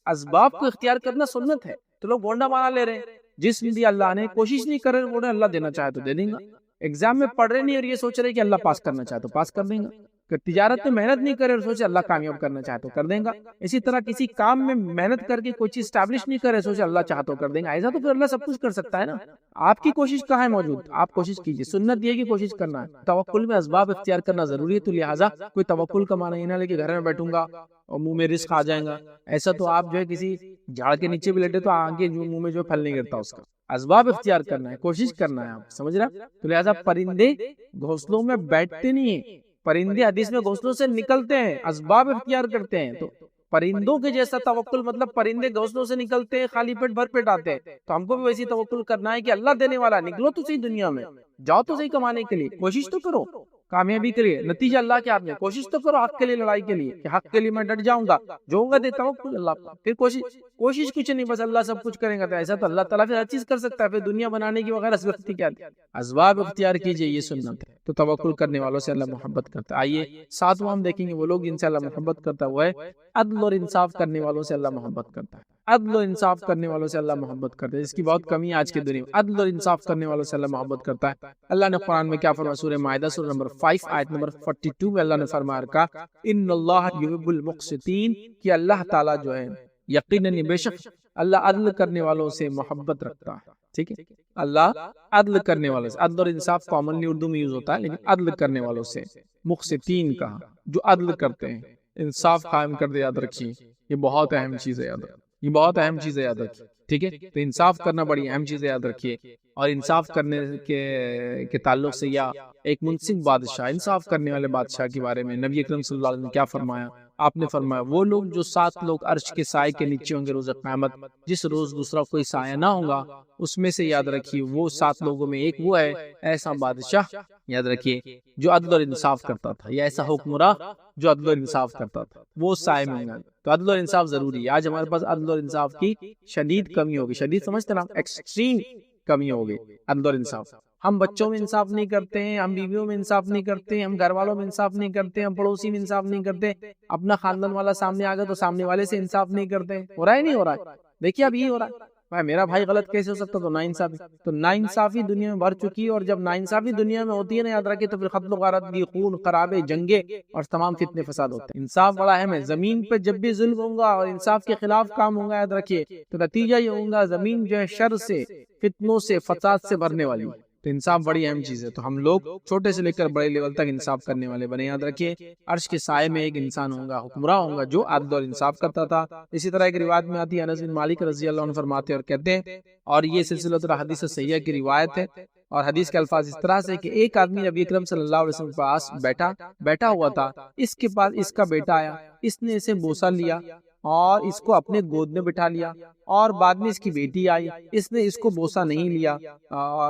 اسباب کو اختیار کرنا سنت ہے، تو لوگ بونڈا معنی لے رہے ہیں۔ جس میں بھی اللہ نے کوشش نہیں کر رہے، اللہ دینا چاہے تو دے دیں گا۔ ایگزام میں پڑھ رہے نہیں اور یہ سوچ رہے کہ اللہ پاس کرنا چاہے تو پاس کر دیں گا۔ کہ تجارت میں محنت نہیں کرے اور سوچے اللہ کامیاب کرنا چاہے تو کر دیں گا۔ اسی طرح کسی کام میں محنت کر کے کوئی چیز اسٹیبلش نہیں کرے، سوچے اللہ چاہے تو کر دیں گا۔ ایسا تو پھر اللہ سب کچھ کر سکتا ہے نا۔ آپ کی کوشش کہاں ہے موجود؟ آپ کوشش کیجئے، سنت یہ کہ کوشش کرنا ہے۔ توکل میں اسباب اختیار کرنا ضروری ہے، تو لہٰذا کوئی توکل کا معنی یہ نہ لے کہ گھر میں بیٹھوں گا اور منہ میں رزق آ جائے گا۔ ایسا تو آپ جو ہے کسی جھاڑ کے نیچے بھی لیٹے تو آگے منہ میں جو پھل نہیں گرتا اس کا۔ اسباب اختیار کرنا ہے، کوشش کرنا ہے، آپ سمجھ رہے ہیں؟ تو لہٰذا پرندے گھونسلوں میں بیٹھتے نہیں ہیں، پرندے حدیث میں گھونسلوں سے نکلتے ہیں، اسباب اختیار کرتے ہیں۔ تو پرندوں کے جیسا توکل مطلب پرندے گھونسلوں سے نکلتے ہیں، خالی پیٹ بھر پیٹ آتے ہیں، تو ہم کو بھی ویسی توکل کرنا ہے کہ اللہ دینے والا، نکلو تو صحیح دنیا میں، جاؤ تو صحیح کمانے کے لیے، کوشش تو کرو کامیابی کے لیے، نتیجہ اللہ کے ہاتھ میں، کوشش تو کرو حق کے لیے، لڑائی کے لیے، کہ حق کے لیے میں ڈٹ جاؤں گا، جو ہوگا دے توکل اللہ پر۔ پھر کوشش کچھ نہیں، بس اللہ سب کچھ کرے گا، تو ایسا تو اللہ تعالیٰ پھر ہر چیز کر سکتا ہے، پھر دنیا بنانے کی وغیرہ ضرورت کیا ہے؟ اسباب اختیار کیجئے، یہ سنت ہے۔ تو توکل کرنے والوں سے اللہ محبت کرتا ہے۔ آئیے ساتواں ہم دیکھیں گے وہ لوگ جن سے اللہ محبت کرتا ہے، وہ ہے عدل اور انصاف کرنے والوں سے اللہ محبت کرتا ہے۔ عدل و انصاف کرنے والوں سے اللہ محبت کرتا ہے، اس کی بہت کمی آج کی دنیا میں۔ عدل اور انصاف کرنے والوں سے اللہ محبت کرتا ہے۔ اللہ نے قرآن میں کیا فرمایا؟ سورہ مائدہ سورہ نمبر 5 آیت نمبر 42 میں اللہ نے فرمایا رکھا، ان اللہ یحب المقسطین، کہ اللہ تعالیٰ جو ہے یقیناً بے شک اللہ عدل کرنے والوں سے محبت رکھتا ہے۔ ٹھیک ہے، اللہ عدل کرنے والوں سے، عدل اور انصاف کامنلی اردو میں یوز ہوتا ہے، لیکن عدل کرنے والوں سے، مقسطین کہا، جو عدل کرتے ہیں، انصاف قائم کر دے، یاد رکھیے یہ بہت اہم چیز ہے، یاد رکھیے یہ بہت اہم چیز ہے، یاد رکھیے۔ ٹھیک ہے، تو انصاف کرنا بڑی اہم چیز ہے، یاد رکھیے۔ اور انصاف کرنے کے تعلق سے، یا ایک منصف بادشاہ، انصاف کرنے والے بادشاہ کے بارے میں نبی اکرم صلی اللہ علیہ وسلم نے کیا فرمایا؟ آپ نے فرمایا وہ لوگ جو 7 لوگ عرش کے سائے کے نیچے ہوں گے روز قیامت، جس روز دوسرا کوئی سایہ نہ ہوگا، اس میں سے یاد رکھیے وہ 7 لوگوں میں ایک وہ ہے، ایسا بادشاہ، یاد رکھیے، جو عدل اور انصاف کرتا تھا، یا ایسا حکمراں جو عدل اور انصاف کرتا تھا، وہ سائے میں ہوں گے۔ تو عدل اور انصاف ضروری ہے۔ آج ہمارے پاس عدل اور انصاف کی شدید کمی ہوگی، شدید سمجھتے نا، ایکسٹریم کمی ہوگی عدل اور انصاف۔ ہم بچوں میں انصاف نہیں کرتے ہیں، ہم بیویوں میں انصاف نہیں کرتے ہیں، ہم گھر والوں میں انصاف نہیں کرتے، ہم پڑوسی میں انصاف نہیں کرتے، اپنا خاندان والا سامنے آ گیا تو سامنے والے سے انصاف نہیں کرتے۔ ہو رہا ہے نہیں ہو رہا ہے؟ دیکھیے اب یہ ہو رہا ہے، بھائی میرا بھائی غلط کیسے ہو سکتا؟ تو ناانصافی، تو ناانصافی دنیا میں بھر چکی ہے، اور جب ناانصافی دنیا میں ہوتی ہے نا، یاد رکھیے، تو پھر قتل و غارت بھی، خون خرابے، جنگیں اور تمام فتنے فساد ہوتے ہیں۔ انصاف بڑا اہم ہے۔ زمین پہ جب بھی ظلم ہوگا اور انصاف کے خلاف کام ہوگا، یاد رکھیے، تو نتیجہ یہ ہوگا زمین جو ہے شر سے، فتنوں سے، فساد سے بھرنے والی ہے۔ تو انصاف بڑی اہم چیز ہے۔ تو ہم لوگ چھوٹے سے لے کر بڑے لیول تک انصاف کرنے والے بنے، یاد رکھیے۔ عرش کے سائے میں ایک انسان ہوگا، حکمراں ہوگا، جو عدل اور انصاف کرتا تھا۔ اسی طرح ایک روایت میں آتی ہے، انس بن مالک رضی اللہ عنہ فرماتے اور کہتے ہیں، اور یہ سلسلۃ الحدیث صحیحہ کی روایت ہے، اور حدیث کے الفاظ اس طرح سے کہ ایک آدمی نبی اکرم صلی اللہ علیہ وسلم کے پاس بیٹھا ہوا تھا، اس کے پاس اس کا بیٹا آیا، اس نے اسے بوسہ لیا اور اس کو اپنے گود میں بٹھا لیا، اور بعد میں اس کی بیٹی آئی، اس نے اس کو بوسہ نہیں لیا،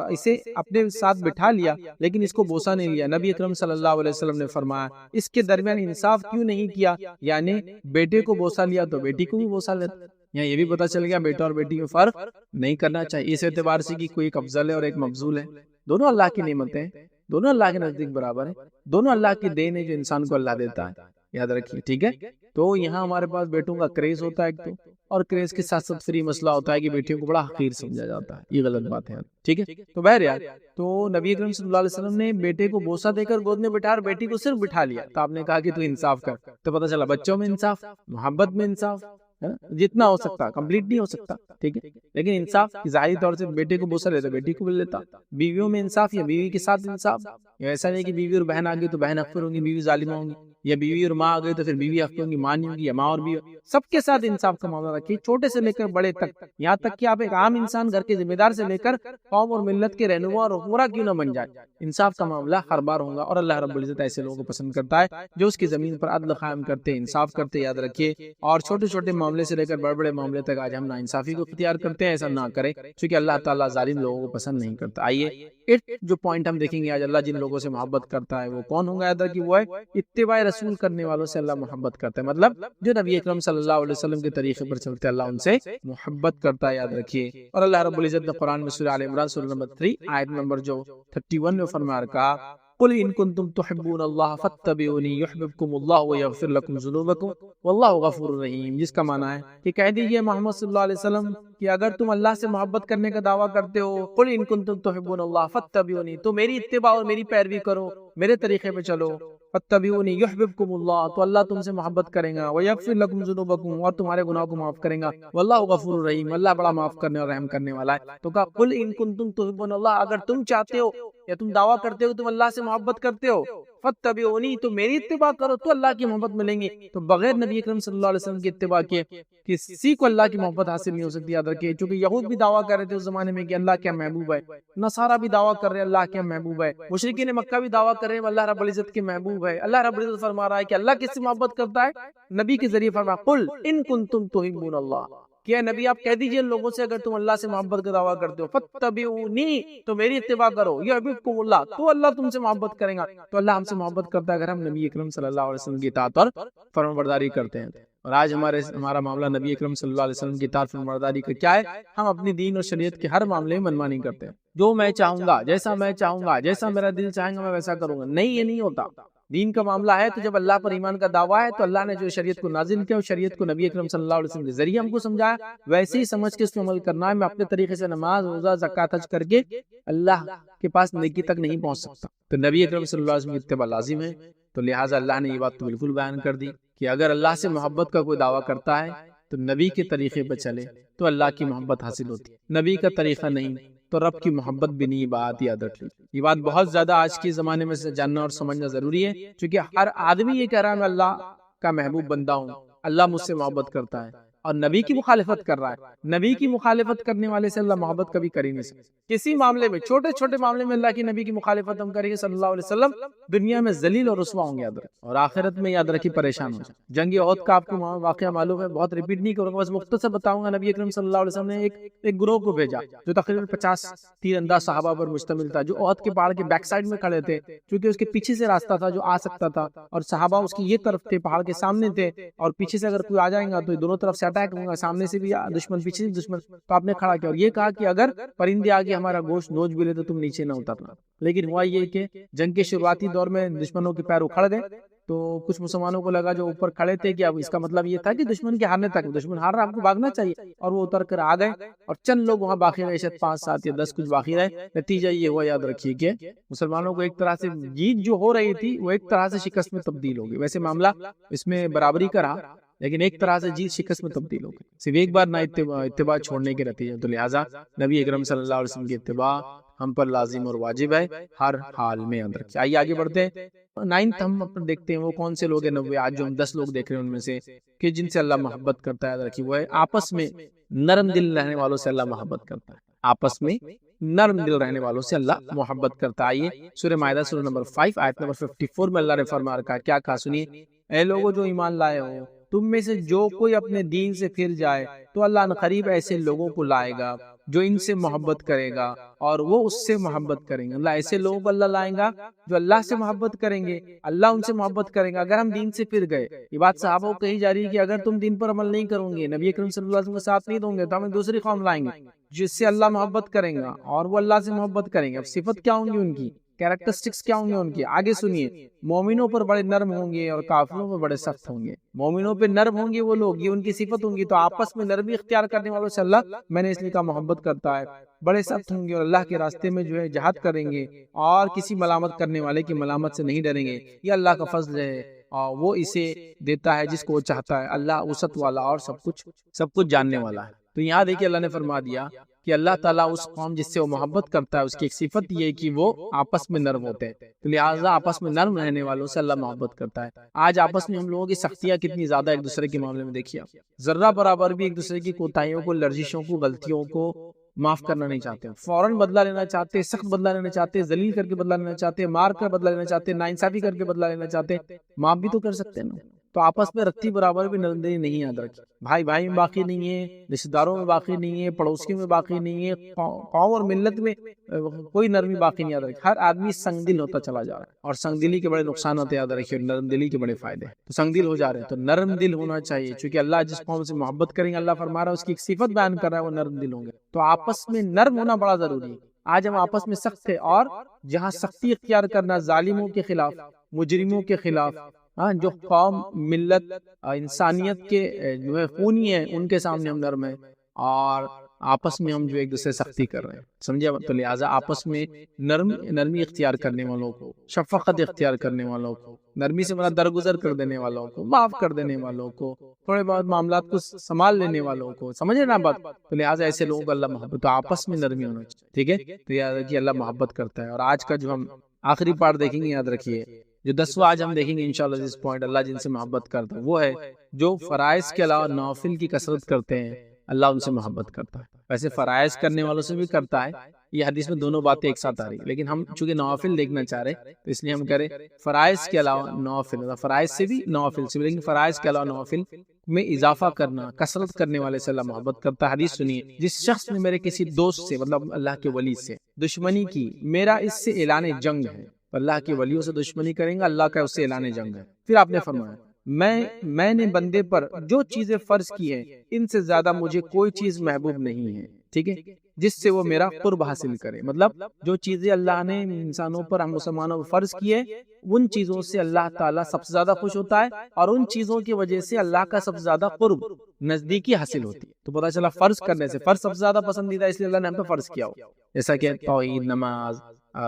اسے اپنے ساتھ بٹھا لیا لیکن اس کو بوسہ نہیں لیا۔ نبی اکرم صلی اللہ علیہ وسلم نے فرمایا اس کے درمیان انصاف کیوں نہیں کیا، یعنی بیٹے کو بوسہ لیا تو بیٹی کو بھی بوسہ لیتا۔ یہاں یہ بھی پتہ چل گیا بیٹا اور بیٹی میں فرق نہیں کرنا چاہیے، اس اعتبار سے کہ کوئی ایک افضل ہے اور ایک مفضول ہے، دونوں اللہ کی نعمتیں ہیں، دونوں اللہ کے نزدیک برابر ہیں، دونوں اللہ کی دین ہے جو انسان کو اللہ دیتا ہے، یاد رکھیے، ٹھیک ہے۔ تو یہاں ہمارے پاس بیٹوں کا کریز ہوتا ہے ایک تو، اور کریز کے ساتھ ساتھ فری مسئلہ ہوتا ہے کہ بیٹیوں کو بڑا حقیر سمجھا جاتا ہے، یہ غلط بات ہے، ٹھیک ہے۔ تو بہرحال تو نبی اکرم صلی اللہ علیہ وسلم نے بیٹے کو بوسہ دے کر گود میں بٹھا اور بیٹی کو صرف بٹھا لیا، تو آپ نے کہا کہ تو انصاف کر، تو پتہ چلا بچوں میں انصاف، محبت میں انصاف، جتنا ہو سکتا، کمپلیٹ نہیں ہو سکتا، ٹھیک ہے، لیکن انصاف ظاہری طور سے بیٹے کو بوسہ لیتا بیٹی کو بھی لیتا۔ بیویوں میں انصاف یا بیوی کے ساتھ انصاف، ایسا نہیں کہ بیوی اور بہن آ گئی تو بہن حق پر ہوں گی، بیوی ظالمہ ہوں گی، یا بیوی اور ماں آ گئی تو پھر بیوی حق پر ہوں گی، ماں نہیں ہوگی، یا ماں اور بیوی، سب کے ساتھ انصاف کا معاملہ رکھیے، چھوٹے سے لے کر بڑے تک، یہاں تک کہ آپ ایک عام انسان گھر کے ذمہ دار سے لے کر قوم اور ملت کے رہنما اور حکمراں کیوں نہ بن جائے، انصاف کا معاملہ ہر بار ہوگا، اور اللہ رب العزت ایسے لوگوں کو پسند کرتا ہے جو اس کی زمین پر عدل قائم کرتے، انصاف کرتے، یاد رکھیے۔ اور چھوٹے چھوٹے معاملے سے لے کر بڑے بڑے معاملے تک آج ہم ناانصافی کو اختیار کرتے ہیں، ایسا نہ کریں کیونکہ اللہ تعالیٰ ظالم لوگوں کو پسند نہیں کرتا۔ آئیے جو پوائنٹ ہم دیکھیں گے آج، اللہ جن لوگوں سے محبت کرتا ہے وہ کون ہوں گا، یاد رکھیے وہ ہے اتباع رسول کرنے والوں سے اللہ محبت کرتا ہے، مطلب جو نبی اکرم صلی اللہ علیہ وسلم کے طریقے پر چلتے اللہ ان سے محبت کرتا ہے، یاد رکھیے۔ اور اللہ رب العزت نے قرآن میں سورہ آل عمران سورہ نمبر 3 آیت نمبر جو 31 میں فرما رکھا، قل ان کنتم تحبون اللہ فاتبعونی یحببکم اللہ ویغفر لکم ذنوبکم واللہ غفور رحیم، جس کا معنی ہے کہ کہہ دیجئے محمد صلی اللہ علیہ وسلم کہ اگر تم اللہ سے محبت کرنے کا دعویٰ کرتے ہو، قل ان کنتم تحبون اللہ فاتبعونی، تو میری اتباع اور میری پیروی کرو، میرے طریقے پہ چلو، فاتبعونی یحببکم اللہ، تو اللہ تم سے محبت کرے گا، ویغفر لکم ذنوبکم، اور تمہارے گناہوں کو معاف کرے گا، واللہ غفور رحیم، اللہ بڑا معاف کرنے اور رحم کرنے والا ہے۔ تو کہا قل ان کنتم تحبون اللہ، اگر تم چاہتے ہو یا تم دعویٰ کرتے ہو تم اللہ سے محبت کرتے ہو، فاتبعونی، تو میری اتباع کرو تو اللہ کی محبت ملیں گے۔ تو بغیر نبی اکرم صلی اللہ علیہ وسلم کی اتباع کے کسی کو اللہ کی محبت حاصل نہیں ہو سکتی، یاد رکھیے، چونکہ یہود بھی دعویٰ کر رہے تھے اس زمانے میں کہ اللہ کیا محبوب ہے، نصارہ بھی دعویٰ کر رہے ہیں اللہ کیا محبوب ہے، مشرکین مکہ بھی دعویٰ کر رہے ہیں اللہ رب العزت کے محبوب ہے۔ اللہ رب العزت فرما رہا ہے کہ اللہ کس سے محبت کرتا ہے، نبی کے ذریعے فرمایا قل ان کنتم تحبون اللہ، کہ نبی آپ کہہ دیجئے ان لوگوں سے اگر تم اللہ سے محبت کا دعویٰ کرتے ہو، فاتبعونی، تو میری اتباع کرو، یحببکم اللہ، تو اللہ تم سے محبت کرے گا۔ تو اللہ ہم سے محبت کرتا ہے اگر ہم نبی اکرم صلی اللہ علیہ وسلم کی اطاعت اور فرمانبرداری کرتے ہیں۔ اور آج ہمارا معاملہ نبی اکرم صلی اللہ علیہ وسلم کی اطاعت فرمانبرداری کا کیا ہے، ہم اپنی دین اور شریعت کے ہر معاملے میں منمانی کرتے ہیں، جو میں چاہوں گا، جیسا میں چاہوں گا، جیسا میرا دل چاہے گا میں ویسا کروں گا، نہیں، یہ نہیں ہوتا۔ دین کا معاملہ ہے تو جب اللہ پر ایمان کا دعویٰ ہے تو اللہ نے جو شریعت کو نازل کیا، شریعت کو نبی اکرم صلی اللہ علیہ وسلم کے ذریعے ہم کو سمجھایا، ویسے ہی سمجھ کے اس پر عمل کرنا ہے۔ میں اپنے طریقے سے نماز، روزہ، زکوٰۃ، حج کر کے اللہ کے پاس نیکی تک نہیں پہنچ سکتا، تو نبی اکرم صلی اللہ علیہ وسلم کی اتباع لازم ہے۔ تو لہٰذا اللہ نے یہ بات تو بالکل بیان کر دی کہ اگر اللہ سے محبت کا کوئی دعویٰ کرتا ہے تو نبی کے طریقے پہ چلے تو اللہ کی محبت حاصل ہوتی ہے، نبی کا طریقہ نہیں تو رب کی محبت بھی نہیں، بات یاد رکھ لی۔ یہ بات بہت زیادہ آج کے زمانے میں سے جاننا اور سمجھنا ضروری ہے، کیونکہ ہر آدمی یہ کہہ رہا ہے میں اللہ کا محبوب بندہ ہوں، اللہ مجھ سے محبت کرتا ہے، اور نبی کی مخالفت کر رہا ہے۔ نبی کی مخالفت کرنے والے سے اللہ محبت کبھی کر ہی نہیں سکتا۔ کسی معاملے میں، چھوٹے چھوٹے معاملے میں اللہ کی نبی کی مخالفت ہم کریں گے صلی اللہ علیہ وسلم، دنیا میں ذلیل اور رسوا ہوں گے، یاد رکھیں، اور آخرت میں یاد رکھیں پریشان ہو جائیں۔ جنگ احد کا آپ کو واقعہ معلوم ہے، بہت ریپیٹ نہیں کروں گا، بس مختصر بتاؤں گا۔ نبی اکرم صلی اللہ علیہ وسلم نے ایک گروہ کو بھیجا جو تقریباً 50 تیر انداز صحابہ پر مشتمل تھا، جو احد کے پہاڑ کے بیک سائڈ میں کھڑے تھے، کیونکہ اس کے پیچھے سے راستہ تھا جو آ سکتا تھا، اور صحابہ اس کی یہ طرف تھے، پہاڑ کے سامنے تھے، اور پیچھے سے اگر کوئی آ جائے گا تو دونوں طرف سے اٹیک ہوگا، سامنے سے بھی دشمن، پیچھے سے دشمن۔ تو آپ نے کھڑا کیا اور یہ کہا کہ اگر پرندے آگے ہمارا گوشت نوچ بھی لے تو تم نیچے نہ اترنا۔ لیکن ہوا یہ کہ جنگ کے شروعاتی دور میں دشمنوں کے پیر اکھڑ گئے، تو کچھ مسلمانوں کو لگا جو اوپر کھڑے تھے کہ اب اس کا مطلب یہ تھا کہ دشمن کے ہارنے تک، دشمن ہار رہا، آپ کو بھاگنا چاہیے، اور وہ اتر کر آ گئے، اور چند لوگ وہاں باقی رہے، شاید 5 7 یا 10 کچھ باقی رہے۔ نتیجہ یہ ہوا، یاد رکھیے، کہ مسلمانوں کو ایک طرح سے جیت جو ہو رہی تھی وہ ایک طرح سے شکست میں تبدیل ہو گئی۔ ویسے معاملہ اس میں برابری کا رہا، لیکن ایک طرح سے جیت شکست میں تبدیل ہو گئی، صرف ایک بار نہ اتباع چھوڑنے کے نتیجے۔ تو لہٰذا نبی اکرم صلی اللہ علیہ وسلم کی اتباع ہم پر لازم اور واجب ہے ہر حال میں، یاد رکھیے۔ آئیے آگے بڑھتے ہیں۔ 9 ہم اپنے دیکھتے ہیں وہ کون سے لوگ ہیں، 90 آج جو ہم 10 لوگ دیکھ رہے ہیں ان میں سے کہ جن سے اللہ محبت کرتا ہے، یاد رکھیے وہ ہے آپس میں نرم دل رہنے والوں سے اللہ محبت کرتا ہے، آپس میں نرم دل رہنے والوں سے اللہ محبت کرتا ہے۔ آئیے سورہ مائدہ سورہ نمبر 5 آیت نمبر 54 میں اللہ نے فرما رکھا ہے، کیا کہا سنیے، اے لوگوں جو ایمان لائے ہو، تم میں سے جو کوئی اپنے دین سے پھر جائے تو اللہ عنقریب ایسے لوگوں کو لائے گا جو ان سے محبت کرے گا اور وہ اس سے محبت کریں گے۔ اللہ ایسے لوگوں کو اللہ لائیں گا جو اللہ سے محبت کریں گے، اللہ ان سے محبت کریں گا۔ اگر ہم دین سے پھر گئے، یہ بات صحابہ کو کہی جا رہی ہے کہ اگر تم دین پر عمل نہیں کرو گے، نبی کریم صلی اللہ علیہ وسلم کا ساتھ نہیں دو گے، تو ہمیں دوسری قوم لائیں گے جس سے اللہ محبت کریں گا اور وہ اللہ سے محبت کریں گے۔ اب صفت کیا ہوں گی ان کی، کیریکٹرسٹکس کیا ہوں گے ان کی، آگے سنیے، مومنوں پر بڑے نرم ہوں گے اور کافروں پر بڑے سخت ہوں گے۔ مومنوں پہ نرم ہوں گے وہ لوگ، یہ ان کی صفت ہوں گی، تو آپس میں نرمی اختیار کرنے والوں سے اللہ میں نے اس لیے کہا محبت کرتا ہے۔ بڑے سخت ہوں گے اور اللہ کے راستے میں جو ہے جہاد کریں گے اور کسی ملامت کرنے والے کی ملامت سے نہیں ڈریں گے۔ یہ اللہ کا فضل ہے اور وہ اسے دیتا ہے جس کو وہ چاہتا ہے۔ اللہ وسعت والا اور سب کچھ جاننے والا ہے۔ تو یہاں دیکھیے اللہ نے فرما دیا کہ اللہ تعالیٰ اس قوم جس سے وہ محبت کرتا ہے اس کی ایک صفت یہ ہے کہ وہ آپس میں نرم ہوتے ہیں، تو لہٰذا آپس میں نرم رہنے والوں سے اللہ محبت کرتا ہے۔ آج آپس میں ہم لوگوں کی سختیاں کتنی زیادہ ایک دوسرے کے معاملے میں دیکھیے، ذرہ برابر بھی ایک دوسرے کی کوتاہیوں کو، لرزشوں کو، غلطیوں کو معاف کرنا نہیں چاہتے، فوراً بدلہ لینا چاہتے، سخت بدلہ لینا چاہتے، ذلیل کر کے بدلہ لینا چاہتے، مار کر بدلہ لینا چاہتے، ناانصافی کر کے بدلہ لینا چاہتے۔ معاف بھی تو کر سکتے ہیں نا، تو آپس میں رتی برابر بھی نرمدلی نہیں یاد رکھی، بھائی بھائی میں باقی نہیں ہے، رشتہ داروں میں باقی نہیں ہے، پڑوسیوں میں باقی نہیں ہے، قوم اور ملت میں کوئی نرمی باقی نہیں یاد رکھی۔ ہر آدمی سنگ دل ہوتا چلا جا رہا ہے اور سنگ دلی کے بڑے نقصانات یاد رکھیے اور نرم دلی کے بڑے فائدے ہیں۔ تو سنگ دل ہو جا رہے ہیں تو نرم دل ہونا چاہیے، چونکہ اللہ جس قوم سے محبت کریں گے، اللہ فرما رہا ہے اس کی ایک صفت بیان کر رہا ہے وہ نرم دل ہوں گے۔ تو آپس میں نرم ہونا بڑا ضروری ہے۔ آج ہم آپس میں سخت ہے اور جہاں سختی اختیار کرنا ظالموں کے خلاف، مجرموں کے خلاف، جو قوم، ملت، انسانیت کے جو ہے خونی ہیں ان کے سامنے ہم نرم ہیں، اور آپس میں ہم جو ایک دوسرے سختی کر رہے ہیں، سمجھے؟ تو لہٰذا آپس میں نرمی اختیار کرنے والوں کو، شفقت اختیار کرنے والوں کو، نرمی سے مراد درگزر کر دینے والوں کو، معاف کر دینے والوں کو، تھوڑے بہت معاملات کو سنبھال لینے والوں کو، سمجھے نا بات؟ تو لہٰذا ایسے لوگوں کو اللہ محبت، تو آپس میں نرمی ہونا چاہیے، ٹھیک ہے؟ تو یاد رکھیے اللہ محبت کرتا ہے۔ اور آج کا جو ہم آخری پارٹ دیکھیں گے، یاد رکھیے جو 10واں آج ہم دیکھیں گے انشاءاللہ جس پوائنٹ اللہ جن سے محبت کرتا ہے وہ ہے جو فرائض کے علاوہ نوافل کی کثرت کرتے ہیں، اللہ ان سے محبت کرتا ہے۔ ویسے فرائض کرنے والوں سے بھی کرتا ہے، یہ حدیث میں دونوں باتیں ایک ساتھ آ رہی ہیں، لیکن ہم چونکہ نوافل دیکھنا چاہ رہے ہیں تو اس لیے ہم کریں فرائض کے علاوہ نوافل، فرائض سے بھی نوافل سے بھی، لیکن فرائض کے علاوہ نوافل میں اضافہ کرنا، کثرت کرنے والے سے اللہ محبت کرتا ہے۔ حدیث سنیے، جس شخص نے میرے کسی دوست سے، مطلب اللہ کے ولی سے دشمنی کی، میرا اس سے اعلان جنگ ہے، اللہ کے ولیوں سے دشمنی کریں گا، اللہ کا اس سے اعلان جنگ ہے۔ پھر آپ نے فرمایا میں نے بندے پر جو چیزیں فرض کی ہیں ان سے زیادہ مجھے کوئی چیز محبوب نہیں ہے، ٹھیک ہے، جس سے وہ میرا قرب حاصل کرے۔ مطلب جو چیزیں اللہ نے انسانوں پر، ہم مسلمانوں پر فرض کی ہے، ان چیزوں سے اللہ تعالیٰ سب سے زیادہ خوش ہوتا ہے اور ان چیزوں کی وجہ سے اللہ کا سب سے زیادہ قرب، نزدیکی حاصل ہوتی ہے۔ تو پتہ چلا فرض کرنے سے فرض سب سے زیادہ پسندیدہ اس لیے اللہ نے ہم پہ فرض کیا ہو، جیسا کہ توحید، نماز،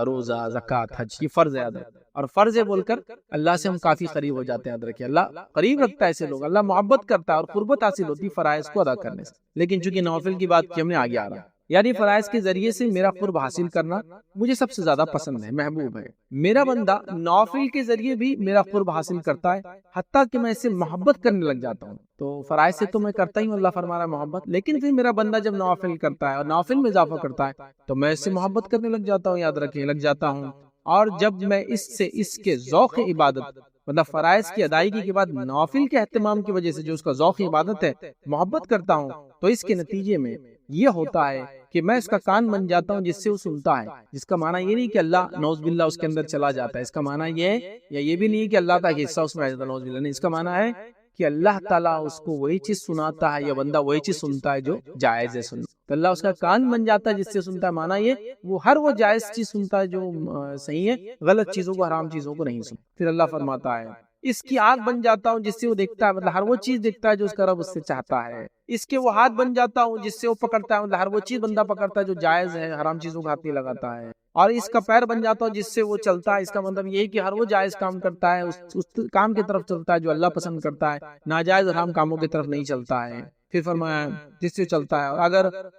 روزہ، زکوٰۃ، حج، یہ فرض ہے، اور فرض ہے بول کر اللہ سے ہم کافی قریب ہو جاتے ہیں۔ یاد رکھیے اللہ قریب رکھتا ہے ایسے لوگ، اللہ محبت کرتا ہے اور قربت حاصل ہوتی ہے فرائض کو ادا کرنے سے۔ لیکن چونکہ نوافل کی بات کی ہم نے، آگے آ رہا ہے، یعنی فرائض کے ذریعے سے میرا قرب حاصل کرنا مجھے سب سے زیادہ پسند ہے، محبوب ہے۔ میرا بندہ نوافل کے ذریعے بھی میرا قرب حاصل کرتا ہے، حتیٰ کہ میں اس سے محبت کرنے لگ جاتا ہوں۔ تو فرائض سے تو میں کرتا ہی ہوں، اللہ فرما رہا ہے محبت، لیکن پھر میرا بندہ جب نوافل کرتا ہے اور نوافل میں اضافہ کرتا ہے تو میں اس سے محبت کرنے لگ جاتا ہوں، یاد رکھیں لگ جاتا ہوں۔ اور جب میں اس کے ذوق عبادت، مطلب فرائض کی ادائیگی کے بعد نوافل کے اہتمام کی وجہ سے جو اس کا ذوق عبادت ہے، محبت کرتا ہوں، تو اس کے نتیجے میں یہ ہوتا ہے کہ میں اس کا کان بن جاتا ہوں جس سے وہ سنتا ہے۔ جس کا معنی یہ نہیں کہ اللہ نعوذ باللہ اس کے اندر چلا جاتا ہے، اس کا معنی یہ ہے، یا یہ بھی نہیں کہ اللہ تعالیٰ حصہ اس میں آ جاتا ہے، نعوذ باللہ نہیں، اس کا معنی ہے کہ اللہ تعالیٰ اس کو وہی چیز سناتا ہے یا بندہ وہی چیز سنتا ہے جو جائز ہے سننا، تو اللہ اس کا کان بن جاتا ہے جس سے سنتا ہے۔ معنی یہ وہ ہر وہ جائز چیز سنتا ہے جو صحیح ہے، غلط چیزوں کو، حرام چیزوں کو نہیں سنتا۔ پھر اللہ فرماتا ہے اس کی آنکھ بن جاتا ہوں جس سے وہ دیکھتا ہے، مطلب ہر وہ چیز دیکھتا ہے جو اس کا رب اس سے چاہتا ہے۔ اس کے وہ ہاتھ بن جاتا ہوں جس سے وہ پکڑتا ہے، مطلب ہر وہ چیز بندہ پکڑتا ہے جو جائز ہے، حرام چیزوں کا ہاتھ نہیں لگاتا ہے۔ اور اس کا پیر بن جاتا ہوں جس سے وہ چلتا ہے، اس کا مطلب یہ کہ ہر وہ جائز کام کرتا ہے، اس کام کی طرف چلتا ہے جو اللہ پسند کرتا ہے، ناجائز حرام کاموں کی طرف نہیں چلتا ہے۔ پھر فرمایا جس سے چلتا ہے، اور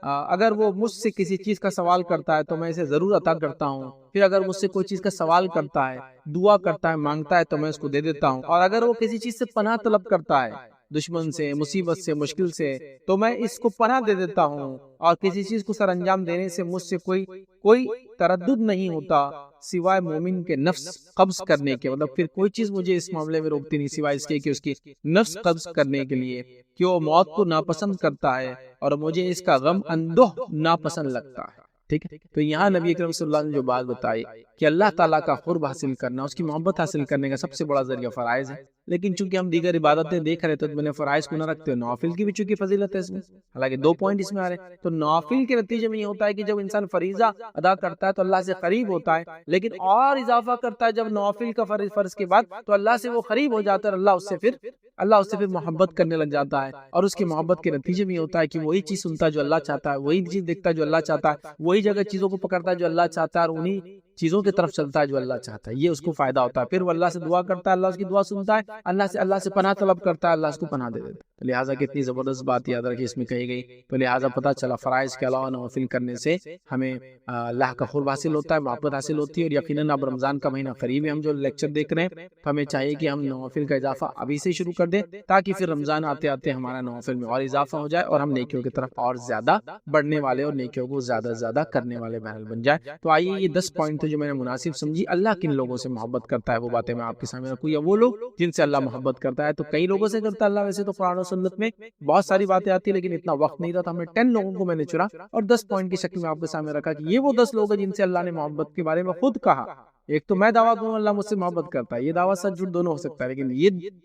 اگر وہ مجھ سے کسی چیز کا سوال کرتا ہے تو میں اسے ضرور عطا کرتا ہوں۔ پھر اگر مجھ سے کوئی چیز کا سوال کرتا ہے، دعا کرتا ہے، مانگتا ہے تو میں اس کو دے دیتا ہوں۔ اور اگر وہ کسی چیز سے پناہ طلب کرتا ہے، دشمن سے، مصیبت سے، مشکل سے، تو میں اس کو پناہ دے دیتا ہوں، اور کسی چیز کو سر انجام دینے سے مجھ سے کوئی تردد نہیں ہوتا سوائے مومن کے نفس قبض کرنے کے، مطلب پھر کوئی چیز مجھے اس معاملے میں روکتی نہیں سوائے اس کے کہ اس کی نفس قبض کرنے کے لیے، کہ وہ موت کو ناپسند کرتا ہے اور مجھے اس کا غم اندوہ ناپسند لگتا ہے۔ ٹھیک ہے، تو یہاں نبی اکرم صلی اللہ علیہ وسلم نے جو بات بتائی کہ اللہ تعالیٰ کا قرب حاصل کرنا، اس کی محبت حاصل کرنے کا سب سے بڑا ذریعہ فرائض ہے، لیکن چونکہ ہم دیگر عبادتیں دیکھ رہے تو میں نے فرائض کو نہ رکھتے ہوئے نوافل کی بھی چونکہ فضیلت ہے اس میں، حالانکہ 2 پوائنٹ اس میں آ رہے ہیں، تو نوافل کے نتیجے میں یہ ہوتا ہے کہ جب انسان فریضہ ادا کرتا ہے تو اللہ سے قریب ہوتا ہے، لیکن اور اضافہ کرتا ہے جب نوافل کا فرض کے بعد تو اللہ سے وہ قریب ہو جاتا ہے، اللہ اس سے پھر محبت کرنے لگ جاتا ہے، اور اس کی محبت کے نتیجے میں یہ ہوتا ہے کہ وہی چیز سنتا ہے جو اللہ چاہتا ہے، وہی چیز دیکھتا ہے جو اللہ چاہتا ہے، وہی جگہ چیزوں کو پکڑتا ہے جو اللہ چاہتا ہے، اور انہی چیزوں کی طرف چلتا ہے جو اللہ چاہتا ہے، یہ اس کو فائدہ ہوتا ہے۔ پھر وہ اللہ سے دعا کرتا ہے، اللہ اس کی دعا سنتا ہے، اللہ سے پناہ طلب کرتا ہے، اللہ اس کو پناہ دے دیتا ہے۔ لہٰذا کتنی زبردست بات یاد رکھیے اس میں کہی گئی، تو لہٰذا پتہ چلا فرائض کے علاوہ نوافل کرنے سے ہمیں اللہ کا قرب حاصل ہوتا ہے، محبت حاصل ہوتی ہے، اور یقیناً اب رمضان کا مہینہ قریب ہے، ہم جو لیکچر دیکھ رہے ہیں تو ہمیں چاہیے کہ ہم نوافل کا اضافہ ابھی سے شروع کر دیں، تاکہ پھر رمضان آتے آتے ہمارا نوافل میں اور اضافہ ہو جائے اور ہم نیکیوں کی طرف اور زیادہ بڑھنے والے اور نیکیوں کو زیادہ سے زیادہ کرنے والے بہرحال بن جائے۔ تو آئیے یہ 10 پوائنٹ تھے جو میں نے مناسب سمجھی۔ اللہ کن لوگوں سے محبت کرتا ہے وہ باتیں میں آپ کے سامنے رکھوں، یا وہ لوگ جن سے اللہ محبت کرتا ہے۔ تو کئی لوگوں سے کرتا ہے اللہ، ویسے تو قرآن و سنت میں بہت ساری باتیں آتی ہیں، لیکن اتنا وقت نہیں رہا، ہم نے 10 لوگوں کو میں نے چنا اور 10 پوائنٹ کی شکل میں آپ کے سامنے رکھا کہ یہ وہ 10 لوگ ہیں جن سے اللہ نے محبت کے بارے میں خود کہا۔ ایک تو میں دعویٰ دوں اللہ مجھ سے محبت کرتا ہے، یہ دعویٰ سچ جھوٹ دونوں ہو سکتا ہے، لیکن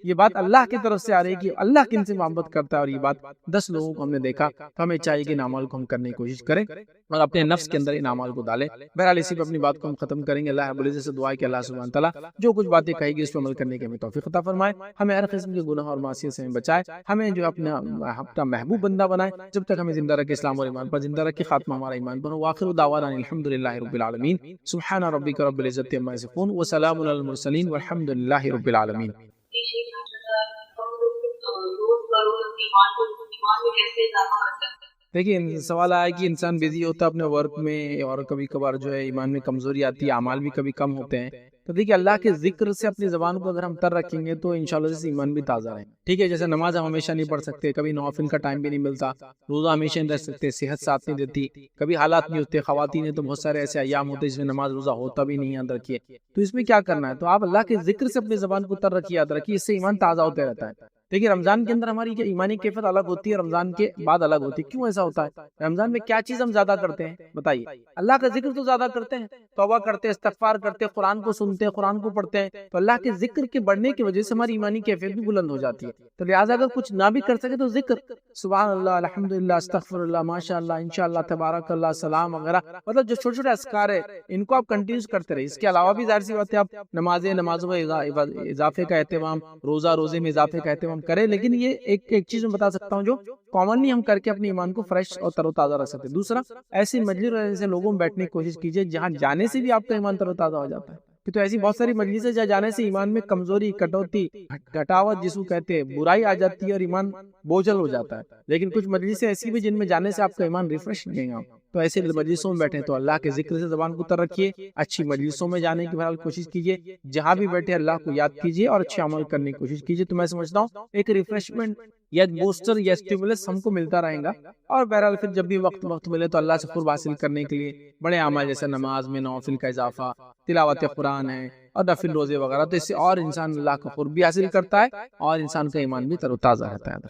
یہ بات اللہ کی طرف سے آ رہی ہے کہ اللہ کن سے محبت کرتا ہے، اور یہ بات 10 لوگوں کو ہم نے دیکھا، تو ہمیں چاہیے کہ ان اعمال کو ہم کرنے کی کوشش کریں اور اپنے نفس کے اندر ان اعمال کو ڈالیں۔ بہرحال اسی پہ اپنی بات کو ہم ختم کریں گے۔ اللہ رب العزت سے دعا ہے کہ اللہ سبحانہ تعالیٰ جو کچھ باتیں کہے گی اس پر عمل کرنے کی ہمیں توفیق عطا فرمائے، ہمیں ہر قسم کے گناہ اور معصیت سے بچائے، ہمیں جو اپنا محبوب بندہ بنائے، جب تک ہمیں زندہ رکھے اسلام اور ایمان پر زندہ رکھے، خاتمہ ہمارا ایمان پر ہو۔ وآخر دعوانا الحمدللہ رب العالمین، سبحان ربک رب العزت عما یصفون وسلام علی المرسلین والحمدللہ رب العالمین۔ دیکھیے سوال آیا کہ انسان بیزی ہوتا ہے اپنے ورک میں، اور کبھی کبھار جو ہے ایمان میں کمزوری آتی ہے، اعمال بھی کبھی کم ہوتے ہیں، تو دیکھیے اللہ کے ذکر سے اپنی زبان کو اگر ہم تر رکھیں گے تو انشاءاللہ سے ایمان بھی تازہ رہیں گے۔ ٹھیک ہے، جیسے نماز ہم ہمیشہ نہیں پڑھ سکتے، کبھی نوافل کا ٹائم بھی نہیں ملتا، روزہ ہمیشہ نہیں رہ سکتے، صحت ساتھ نہیں دیتی، کبھی حالات نہیں ہوتے، خواتین ہیں تو بہت سارے ایسے ایام ہوتے ہیں جس میں نماز روزہ ہوتا بھی نہیں، یاد رکھیے۔ تو اس میں کیا کرنا ہے؟ تو آپ اللہ کے ذکر سے اپنی زبان کو تر رکھیے، یاد رکھیے، اس سے ایمان تازہ ہوتے رہتا ہے۔ دیکھیے رمضان کے اندر ہماری ایمانی کیفیت الگ ہوتی ہے، رمضان کے بعد الگ ہوتی ہے۔ کیوں ایسا ہوتا ہے؟ رمضان میں کیا چیز ہم زیادہ کرتے ہیں بتائیے؟ اللہ کا ذکر تو زیادہ کرتے ہیں، توبہ کرتے ہیں، استغفار کرتے ہیں، قرآن کو سنتے ہیں، قرآن کو پڑھتے ہیں، تو اللہ کے ذکر کے بڑھنے کی وجہ سے ہماری ایمانی کیفیت بھی بلند ہو جاتی ہے۔ تو لہٰذا اگر کچھ نہ بھی کر سکے تو ذکر، سبحان اللہ، الحمدللہ، استغفر اللہ، ماشاء اللہ، انشاءاللہ، تبارک اللہ، سلام وغیرہ، مطلب جو چھوٹے چھوٹے اذکار ہے ان کو آپ کنٹینیوس کرتے رہے۔ اس کے علاوہ بھی ظاہر سی بات ہے آپ نمازوں میں اضافے کا اہتمام، روزے میں اضافے کا اہتمام کریں، لیکن یہ ایک چیز میں بتا سکتا ہوں جو کامنلی ہم کر کے اپنے ایمان کو فریش اور تر و تازہ رکھ سکتے ہیں۔ دوسرا، ایسی مجلس اور ایسے لوگوں میں بیٹھنے کی کوشش کیجیے جہاں جانے سے بھی آپ کا ایمان تر و تازہ ہو جاتا ہے، کہ تو ایسی بہت ساری مجلسیں جہاں جانے سے ایمان میں کمزوری، کٹوتی، گھٹاوٹ جس کو کہتے ہیں، برائی آ جاتی ہے اور ایمان بوجھل ہو جاتا ہے، لیکن کچھ مجلسیں ایسی بھی جن میں جانے سے آپ کا ایمان ریفریش نہیں گا، تو ایسے مجلسوں میں بیٹھے تو اللہ کے ذکر سے زبان کو تر رکھیے، اچھی مجلسوں میں جانے کی بہرحال کوشش کیجیے، جہاں بھی بیٹھے اللہ کو یاد کیجیے اور اچھے عمل کرنے کی کوشش کیجیے، تو میں سمجھتا ہوں ایک ریفریشمنٹ یا بوسٹر یا اسٹیمولس ہم کو ملتا رہے گا، اور بہرحال پھر جب بھی وقت ملے تو اللہ سے قرب حاصل کرنے کے لیے بڑے اعمال جیسے نماز میں نوافل کا اضافہ، تلاوت قرآن ہے اور نفل روزے وغیرہ، تو اس سے اور انسان اللہ کا قرب بھی حاصل کرتا ہے اور انسان کا ایمان بھی تر و تازہ رہتا ہے۔